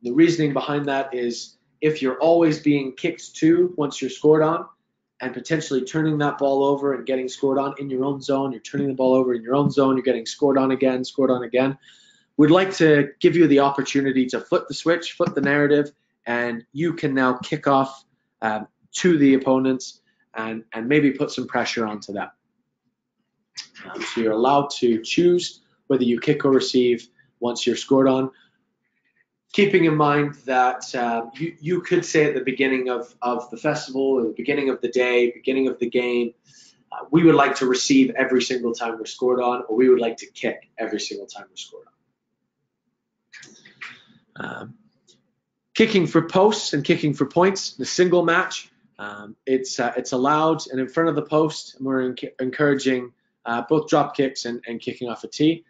S1: The reasoning behind that is if you're always being kicked to once you're scored on and potentially turning that ball over and getting scored on in your own zone, you're turning the ball over in your own zone, you're getting scored on again, we'd like to give you the opportunity to flip the switch, flip the narrative, and you can now kick off to the opponents and maybe put some pressure onto them. So you're allowed to choose whether you kick or receive once you're scored on, keeping in mind that you could say at the beginning of the festival, or the beginning of the day, beginning of the game, we would like to receive every single time we're scored on, or we would like to kick every single time we're scored on. Kicking for posts and kicking for points, the single match, it's allowed and in front of the post, and we're encouraging both drop kicks and kicking off a tee.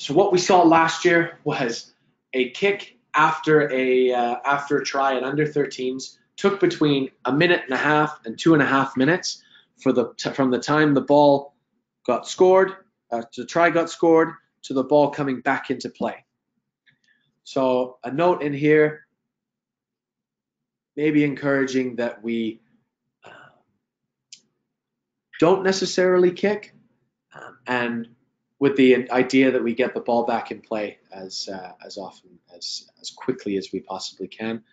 S1: So what we saw last year was a kick after a try at under 13s took between 1.5 minutes and 2.5 minutes from the time the ball got scored, the try got scored, to the ball coming back into play. So a note in here, maybe encouraging that we don't necessarily kick, and with the idea that we get the ball back in play as often, as quickly as we possibly can.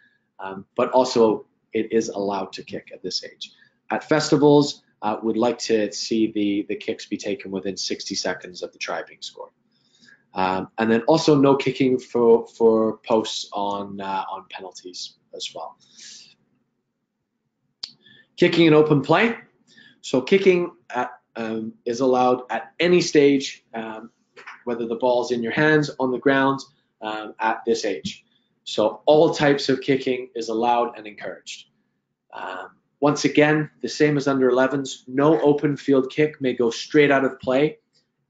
S1: But also, it is allowed to kick at this age. At festivals, we'd like to see the kicks be taken within 60 seconds of the try being scored. And then also no kicking for posts on penalties as well. Kicking in open play. So kicking is allowed at any stage, whether the ball's in your hands, on the ground, at this age. So all types of kicking is allowed and encouraged. Once again, the same as under 11s, no open field kick may go straight out of play,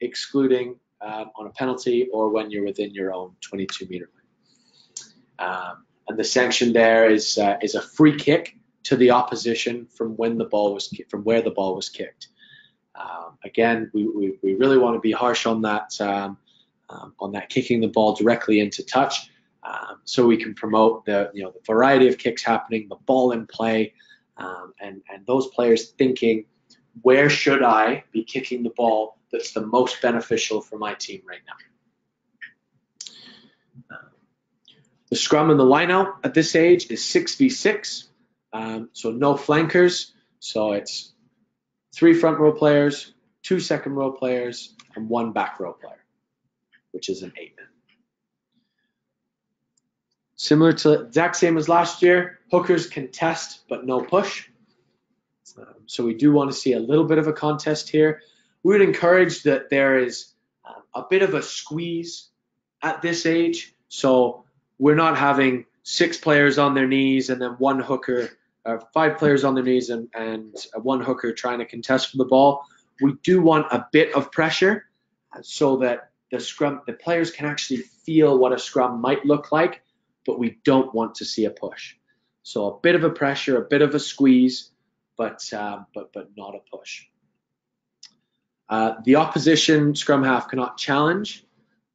S1: excluding on a penalty or when you're within your own 22-meter line. And the sanction there is a free kick to the opposition from where the ball was kicked. Again, we really want to be harsh on that kicking the ball directly into touch, so we can promote the variety of kicks happening, the ball in play, and those players thinking, where should I be kicking the ball that's the most beneficial for my team right now? The scrum and the line out at this age is 6v6, so no flankers. So it's 3 front row players, 2 second row players, and 1 back row player, which is an 8-man. Similar to exact same as last year, hookers contest but no push. So we do want to see a little bit of a contest here. We would encourage that there is a bit of a squeeze at this age. So we're not having 6 players on their knees and then 1 hooker, or 5 players on their knees and 1 hooker trying to contest for the ball. We do want a bit of pressure so that the players can actually feel what a scrum might look like, but we don't want to see a push. So a bit of a pressure, a bit of a squeeze, but not a push. The opposition scrum half cannot challenge,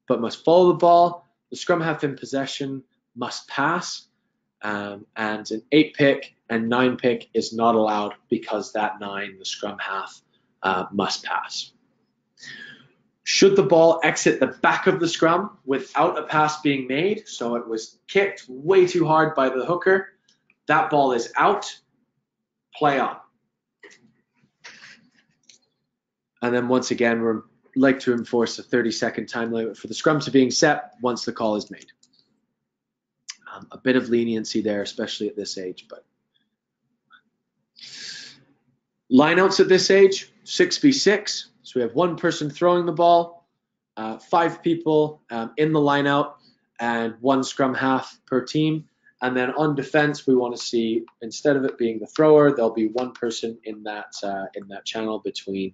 S1: but must follow the ball. The scrum half in possession must pass, and an 8-pick and 9-pick is not allowed because that 9, the scrum half, must pass. Should the ball exit the back of the scrum without a pass being made, so it was kicked way too hard by the hooker, that ball is out, play on. And then once again, we'd like to enforce a 30-second time limit for the scrum to being set once the call is made. A bit of leniency there, especially at this age. But lineouts at this age, 6v6. So we have 1 person throwing the ball, 5 people in the lineout, and 1 scrum half per team. And then on defense, we want to see, instead of it being the thrower, there'll be 1 person in that channel between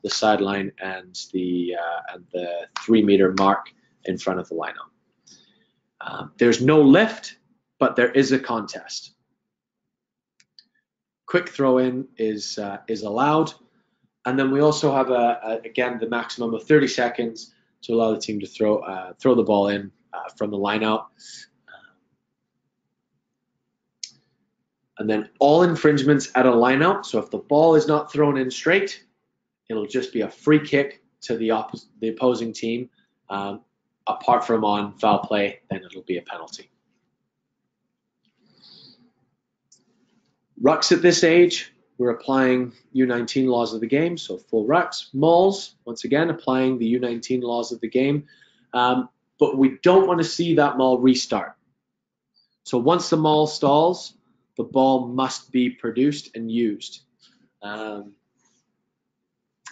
S1: the sideline and the 3-meter mark in front of the lineout. There's no lift, but there is a contest. Quick throw-in is allowed, and then we also have again the maximum of 30 seconds to allow the team to throw the ball in from the lineout. And then all infringements at a lineout. So if the ball is not thrown in straight, it'll just be a free kick to the opposing team. apart from on foul play, then it'll be a penalty. Rucks at this age, we're applying U19 laws of the game, so full rucks. Mauls, once again, applying the U19 laws of the game, but we don't want to see that maul restart. So once the maul stalls, the ball must be produced and used.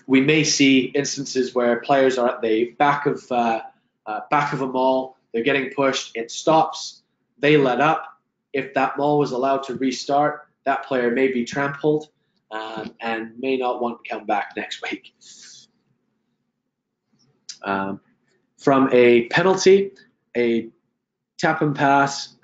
S1: We may see instances where players are at the back of a maul, they're getting pushed, it stops, they let up. If that maul was allowed to restart, that player may be trampled and may not want to come back next week. From a penalty, a tap and pass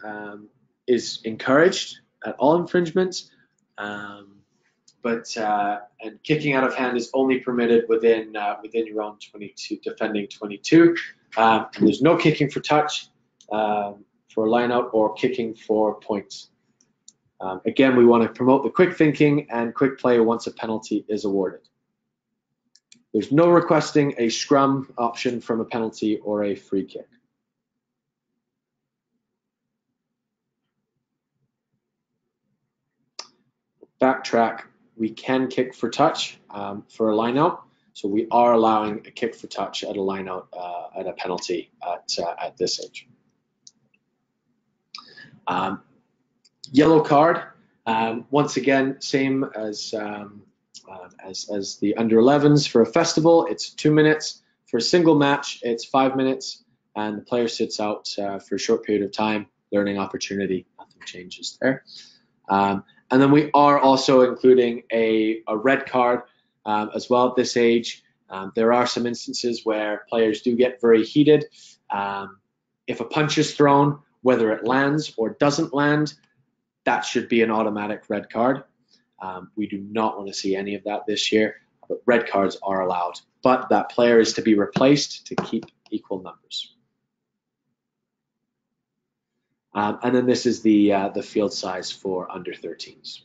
S1: is encouraged at all infringements, but and kicking out of hand is only permitted within your own 22 defending 22. There's no kicking for touch, for a line out, or kicking for points. Again, we want to promote the quick thinking and quick play once a penalty is awarded. There's no requesting a scrum option from a penalty or a free kick. Backtrack, we can kick for touch for a line out. So we are allowing a kick for touch at a line out at a penalty at this age. Yellow card, once again, same as the under 11s for a festival. It's 2 minutes. For a single match, it's 5 minutes, and the player sits out for a short period of time, learning opportunity. Nothing changes there. And then we are also including a red card as well at this age. There are some instances where players do get very heated. If a punch is thrown, whether it lands or doesn't land, that should be an automatic red card. We do not want to see any of that this year, but red cards are allowed. But that player is to be replaced to keep equal numbers. And then this is the field size for under 13s.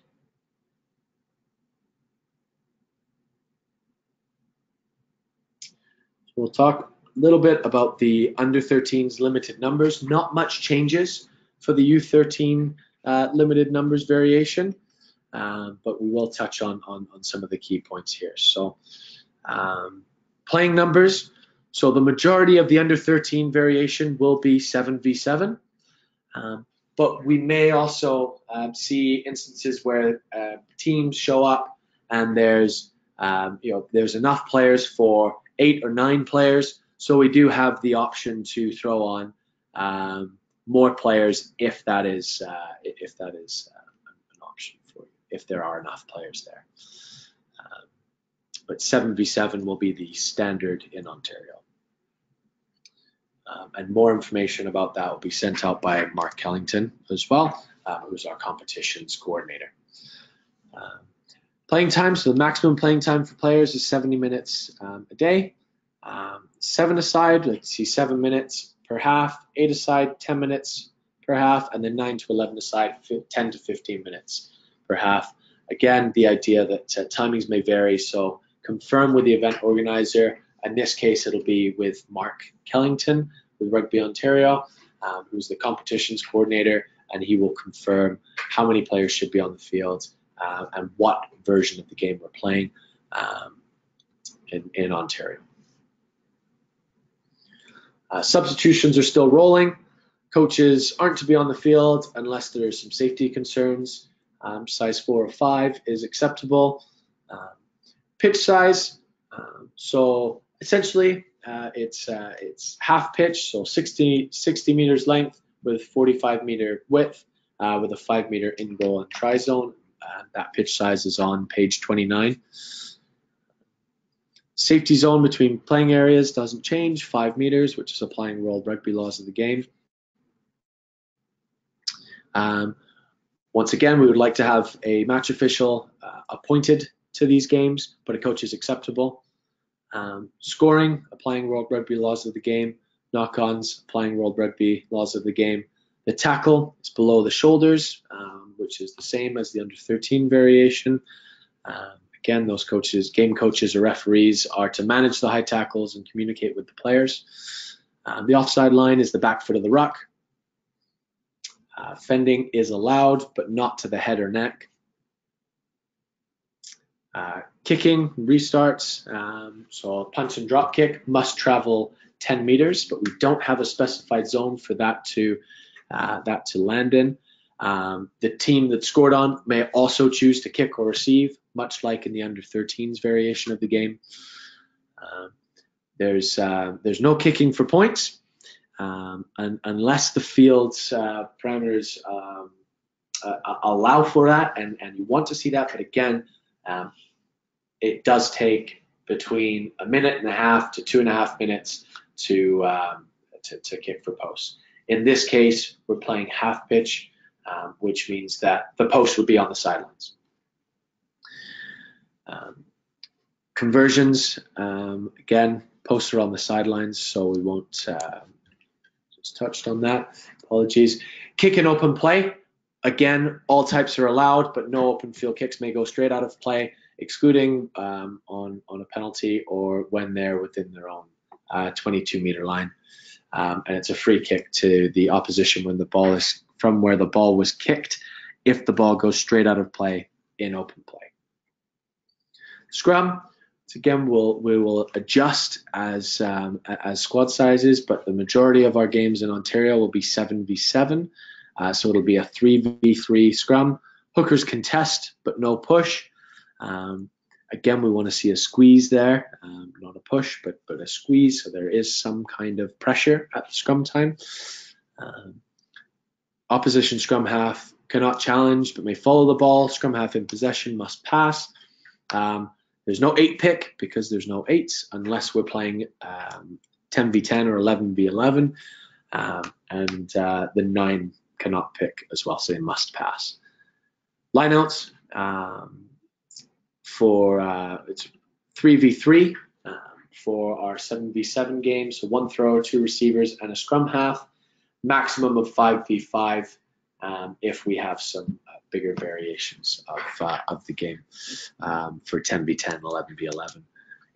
S1: So we'll talk a little bit about the under 13s limited numbers. Not much changes for the U13 limited numbers variation, but we will touch on some of the key points here. So playing numbers. So the majority of the under 13 variation will be 7v7. But we may also see instances where teams show up and there's enough players for 8 or 9 players. So we do have the option to throw on more players if that is an option for you, if there are enough players there. But 7v7 will be the standard in Ontario. And more information about that will be sent out by Mark Kellington as well, who's our competitions coordinator. Playing time, so the maximum playing time for players is 70 minutes a day. 7 aside, like see 7 minutes per half, 8 aside, 10 minutes per half, and then 9 to 11 aside, 10 to 15 minutes per half. Again, the idea that timings may vary, so confirm with the event organizer. In this case, it'll be with Mark Kellington with Rugby Ontario, who's the competitions coordinator, and he will confirm how many players should be on the field and what version of the game we're playing in Ontario. Substitutions are still rolling. Coaches aren't to be on the field unless there are some safety concerns. Size 4 or 5 is acceptable. Pitch size, so essentially it's half pitch, so 60 meters length with 45 meter width with a 5 meter in goal and try zone. That pitch size is on page 29. Safety zone between playing areas doesn't change, 5 meters, which is applying World Rugby laws of the game. Once again, we would like to have a match official appointed to these games, but a coach is acceptable. Scoring, applying World Rugby laws of the game. Knock-ons, applying World Rugby laws of the game. The tackle is below the shoulders, which is the same as the under 13 variation. Again, those coaches, game coaches or referees, are to manage the high tackles and communicate with the players. The offside line is the back foot of the ruck. Fending is allowed, but not to the head or neck. Kicking restarts, so a punch and drop kick must travel 10 meters, but we don't have a specified zone for that to land in. The team that scored on may also choose to kick or receive, much like in the under-13s variation of the game. There's no kicking for points, unless the field's parameters allow for that, and you want to see that. But again, it does take between 1.5 minutes to 2.5 minutes to kick for posts. In this case, we're playing half pitch, which means that the post would be on the sidelines. Conversions, again, posts are on the sidelines, so we won't just touched on that. Apologies. Kick and open play. Again, all types are allowed, but no open field kicks may go straight out of play, excluding on a penalty or when they're within their own 22-meter line. And it's a free kick to the opposition when the ball is from where the ball was kicked, if the ball goes straight out of play in open play. Scrum, again, we will adjust as squad sizes, but the majority of our games in Ontario will be 7v7. So it'll be a 3v3 scrum. Hookers contest, but no push. Again, we want to see a squeeze there, not a push, but a squeeze. So there is some kind of pressure at the scrum time. Opposition scrum half cannot challenge, but may follow the ball. Scrum half in possession must pass. There's no 8-pick because there's no 8s unless we're playing 10v10 or 11v11. And the 9 cannot pick as well, so they must pass. Lineouts for it's 3v3 for our 7v7 game. So 1 thrower, 2 receivers, and a scrum half. Maximum of 5v5 if we have some bigger variations of the game for 10v10, 11v11.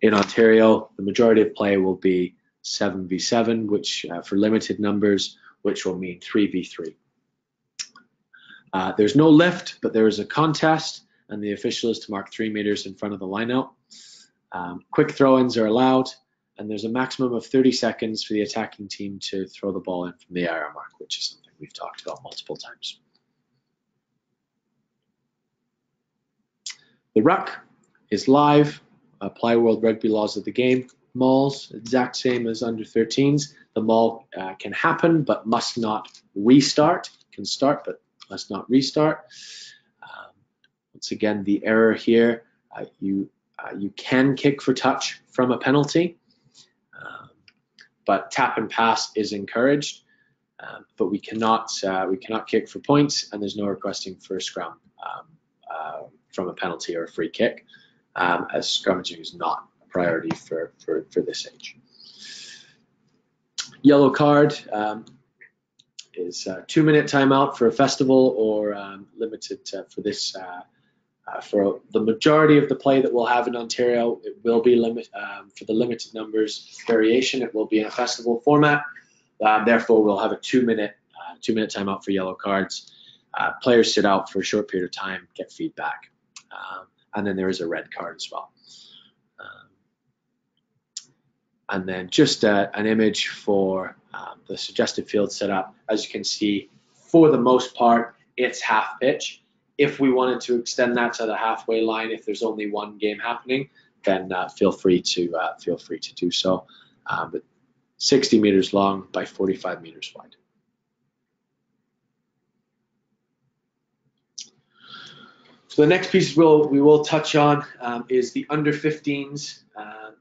S1: In Ontario, the majority of play will be 7v7, which for limited numbers, which will mean 3v3. There's no lift, but there is a contest, and the official is to mark 3 meters in front of the lineout. Quick throw-ins are allowed, and there's a maximum of 30 seconds for the attacking team to throw the ball in from the area mark, which is something we've talked about multiple times. The ruck is live. Apply World Rugby laws of the game. Mauls, exact same as under 13s. The maul can happen, but must not restart. Can start, but must not restart. Once again, the error here, you can kick for touch from a penalty, but tap and pass is encouraged. But we cannot kick for points, and there's no requesting for a scrum from a penalty or a free kick, as scrummaging is not a priority for this age. Yellow card is a 2-minute timeout for a festival, or limited for this. For the majority of the play that we'll have in Ontario, it will be for the limited numbers variation. It will be in a festival format. Therefore, we'll have a 2-minute timeout for yellow cards. Players sit out for a short period of time, get feedback, and then there is a red card as well. And then just an image for the suggested field setup. As you can see, for the most part, it's half pitch. If we wanted to extend that to the halfway line, if there's only one game happening, then feel free to do so. But 60 meters long by 45 meters wide. So the next piece we will touch on is the under 15s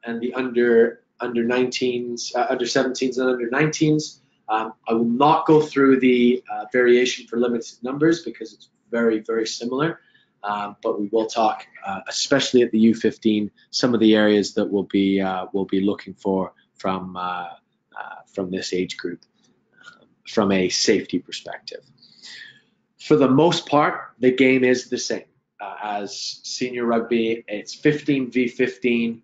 S1: and the under 19s, under 17s and under 19s. I will not go through the variation for limited numbers because it's very, very similar. But we will talk, especially at the U15, some of the areas that we'll be looking for from this age group from a safety perspective. For the most part, the game is the same as senior rugby. It's 15v15.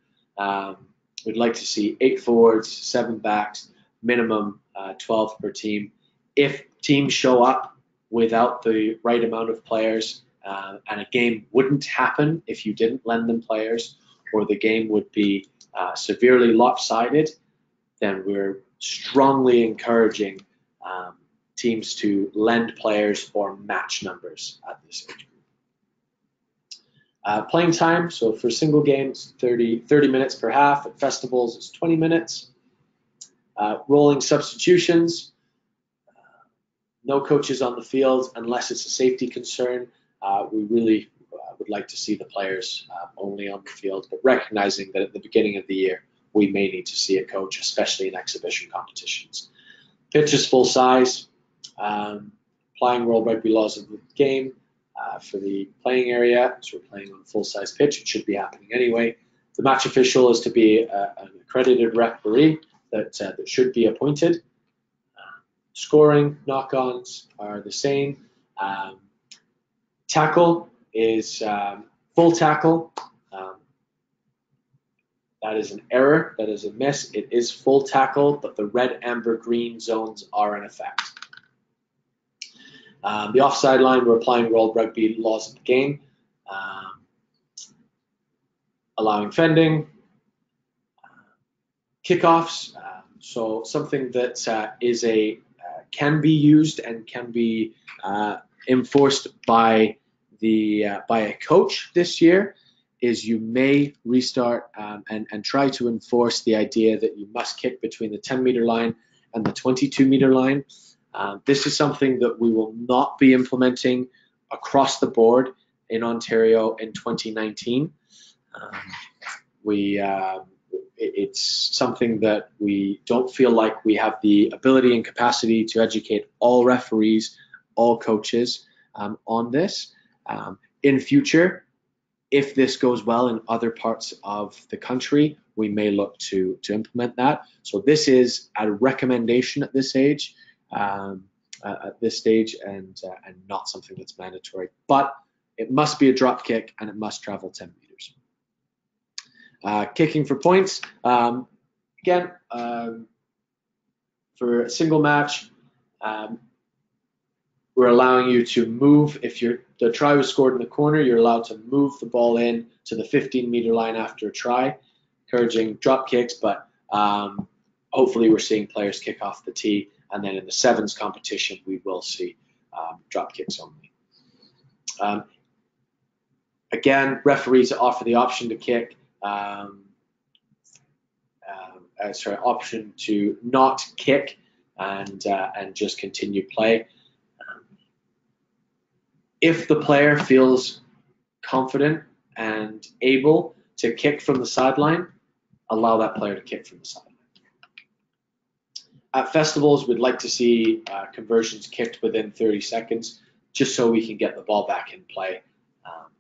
S1: We'd like to see 8 forwards, 7 backs. minimum 12 per team. If teams show up without the right amount of players, and a game wouldn't happen if you didn't lend them players, or the game would be severely lopsided, then we're strongly encouraging teams to lend players or match numbers at this age group. Playing time, so for single games, 30 minutes per half. At festivals, it's 20 minutes. Rolling substitutions, no coaches on the field unless it's a safety concern. We really would like to see the players only on the field, but recognizing that at the beginning of the year, we may need to see a coach, especially in exhibition competitions. Pitch is full size, applying World Rugby laws of the game for the playing area. So we're playing on a full size pitch. It should be happening anyway. The match official is to be an accredited referee that should be appointed. Scoring, knock-ons are the same. Tackle is full tackle. That is an error. That is a miss. It is full tackle, but the red, amber, green zones are in effect. The offside line, we're applying World Rugby laws of the game, allowing fending, kickoffs. So something that is can be used and can be enforced by a coach this year is you may restart and try to enforce the idea that you must kick between the 10-meter line and the 22-meter line. This is something that we will not be implementing across the board in Ontario in 2019. It's something that we don't feel like we have the ability and capacity to educate all referees, all coaches on this. In future, if this goes well in other parts of the country, we may look to implement that. So this is a recommendation at this age, and not something that's mandatory. But it must be a drop kick and it must travel 10 meters. Kicking for points. Again, for a single match, we're allowing you to move. If the try was scored in the corner, you're allowed to move the ball in to the 15-meter line after a try, encouraging drop kicks, but hopefully we're seeing players kick off the tee, and then in the sevens competition, we will see drop kicks only. Again, referees offer the option to kick, option to not kick and just continue play. If the player feels confident and able to kick from the sideline, allow that player to kick from the sideline. At festivals, we'd like to see conversions kicked within 30 seconds, just so we can get the ball back in play and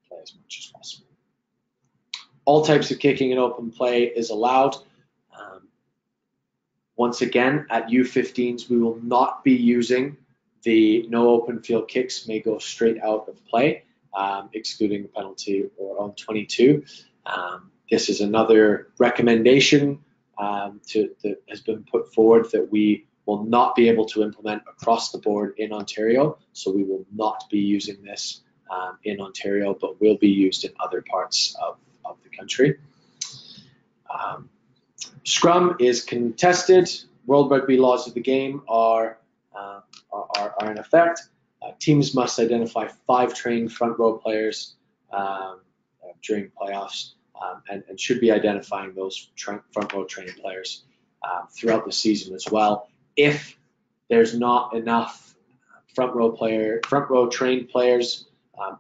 S1: play as much as possible. All types of kicking in open play is allowed. Once again, at U15s, we will not be using the no open field kicks may go straight out of play, excluding the penalty or on 22. This is another recommendation that has been put forward that we will not be able to implement across the board in Ontario. So we will not be using this in Ontario, but will be used in other parts of the country. Scrum is contested. World Rugby laws of the game are in effect. Teams must identify 5 trained front row players during playoffs and should be identifying those front row trained players throughout the season as well. If there's not enough front row trained players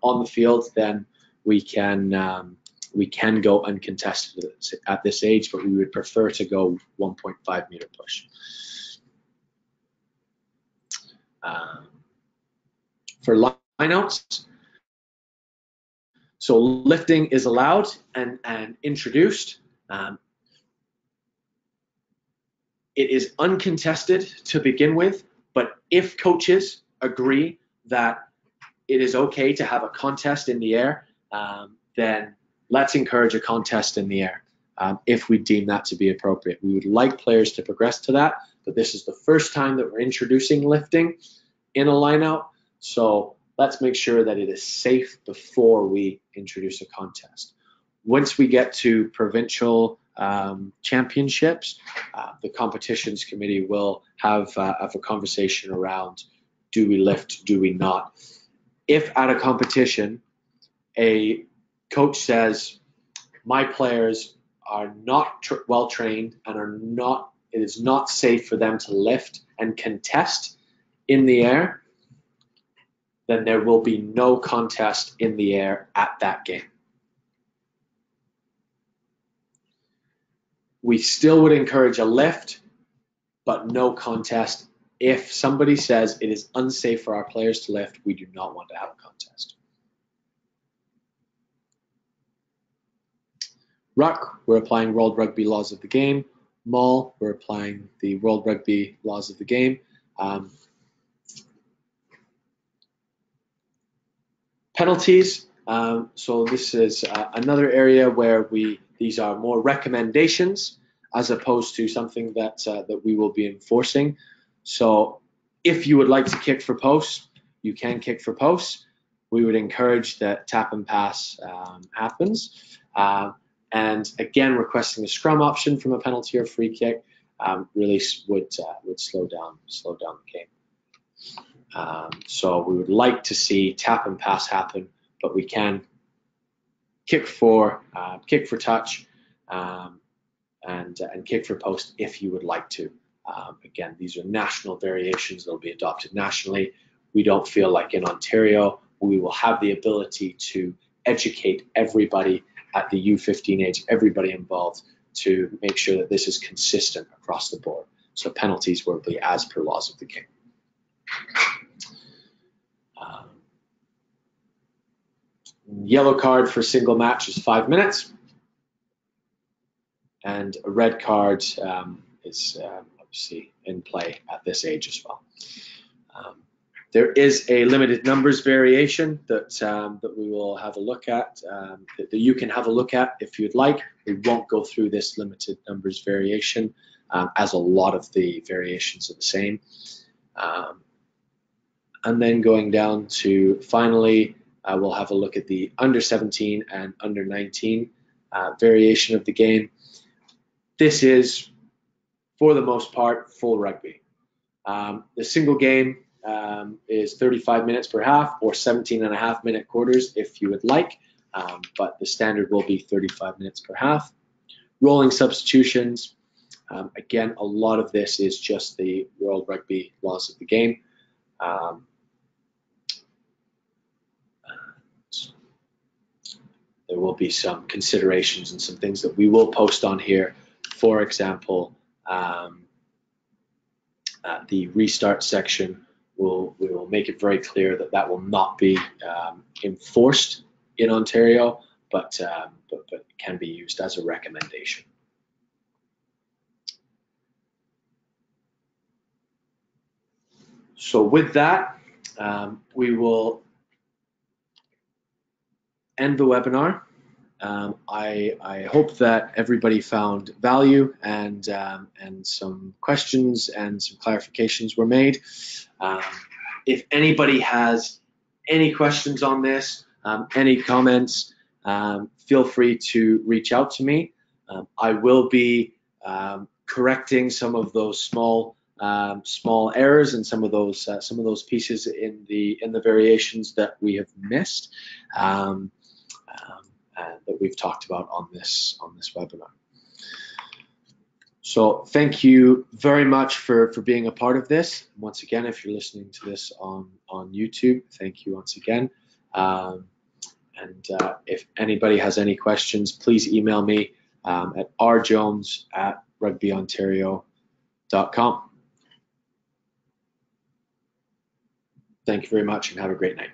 S1: on the field, then we can go uncontested at this age, but we would prefer to go 1.5 meter push. For lineouts, so lifting is allowed and introduced. It is uncontested to begin with, but if coaches agree that it is okay to have a contest in the air, then let's encourage a contest in the air. if we deem that to be appropriate. We would like players to progress to that, but this is the first time that we're introducing lifting in a lineout, so let's make sure that it is safe before we introduce a contest. Once we get to provincial championships, the competitions committee will have a conversation around, do we lift, do we not? If at a competition, a coach says, my players are not well trained and it is not safe for them to lift and contest in the air, then there will be no contest in the air at that game. We still would encourage a lift, but no contest. If somebody says it is unsafe for our players to lift, we do not want to have a contest. Ruck, we're applying World Rugby laws of the game. Maul, we're applying the World Rugby laws of the game. Penalties, so this is another area where these are more recommendations as opposed to something that we will be enforcing. So if you would like to kick for posts, you can kick for posts. We would encourage that tap and pass happens. And again, requesting a scrum option from a penalty or free kick really would slow down the game. So we would like to see tap and pass happen, but we can kick for touch and kick for post if you would like to. Again, these are national variations that will be adopted nationally. We don't feel like in Ontario we will have the ability to educate everybody at the U15 age, everybody involved, to make sure that this is consistent across the board. So penalties will be as per laws of the game. Yellow card for single match is 5 minutes, and a red card is obviously in play at this age as well. There is a limited numbers variation that we will have a look at, that you can have a look at if you'd like. We won't go through this limited numbers variation, as a lot of the variations are the same. And then going down to finally, we'll have a look at the under 17 and under 19 variation of the game. This is, for the most part, full rugby. The single game is 35 minutes per half, or 17.5-minute quarters if you would like, but the standard will be 35 minutes per half. Rolling substitutions, again, a lot of this is just the World Rugby laws of the game. There will be some considerations and some things that we will post on here. For example, the restart section, we will make it very clear that that will not be enforced in Ontario, but can be used as a recommendation. So with that, we will end the webinar. I hope that everybody found value and some questions and some clarifications were made. If anybody has any questions on this, any comments, feel free to reach out to me. I will be correcting some of those small errors and some of those pieces in the variations that we have missed. That we've talked about on this webinar. So thank you very much for being a part of this. Once again, if you're listening to this on YouTube, thank you once again. If anybody has any questions, please email me at rjones@rugbyontario.com. Thank you very much and have a great night.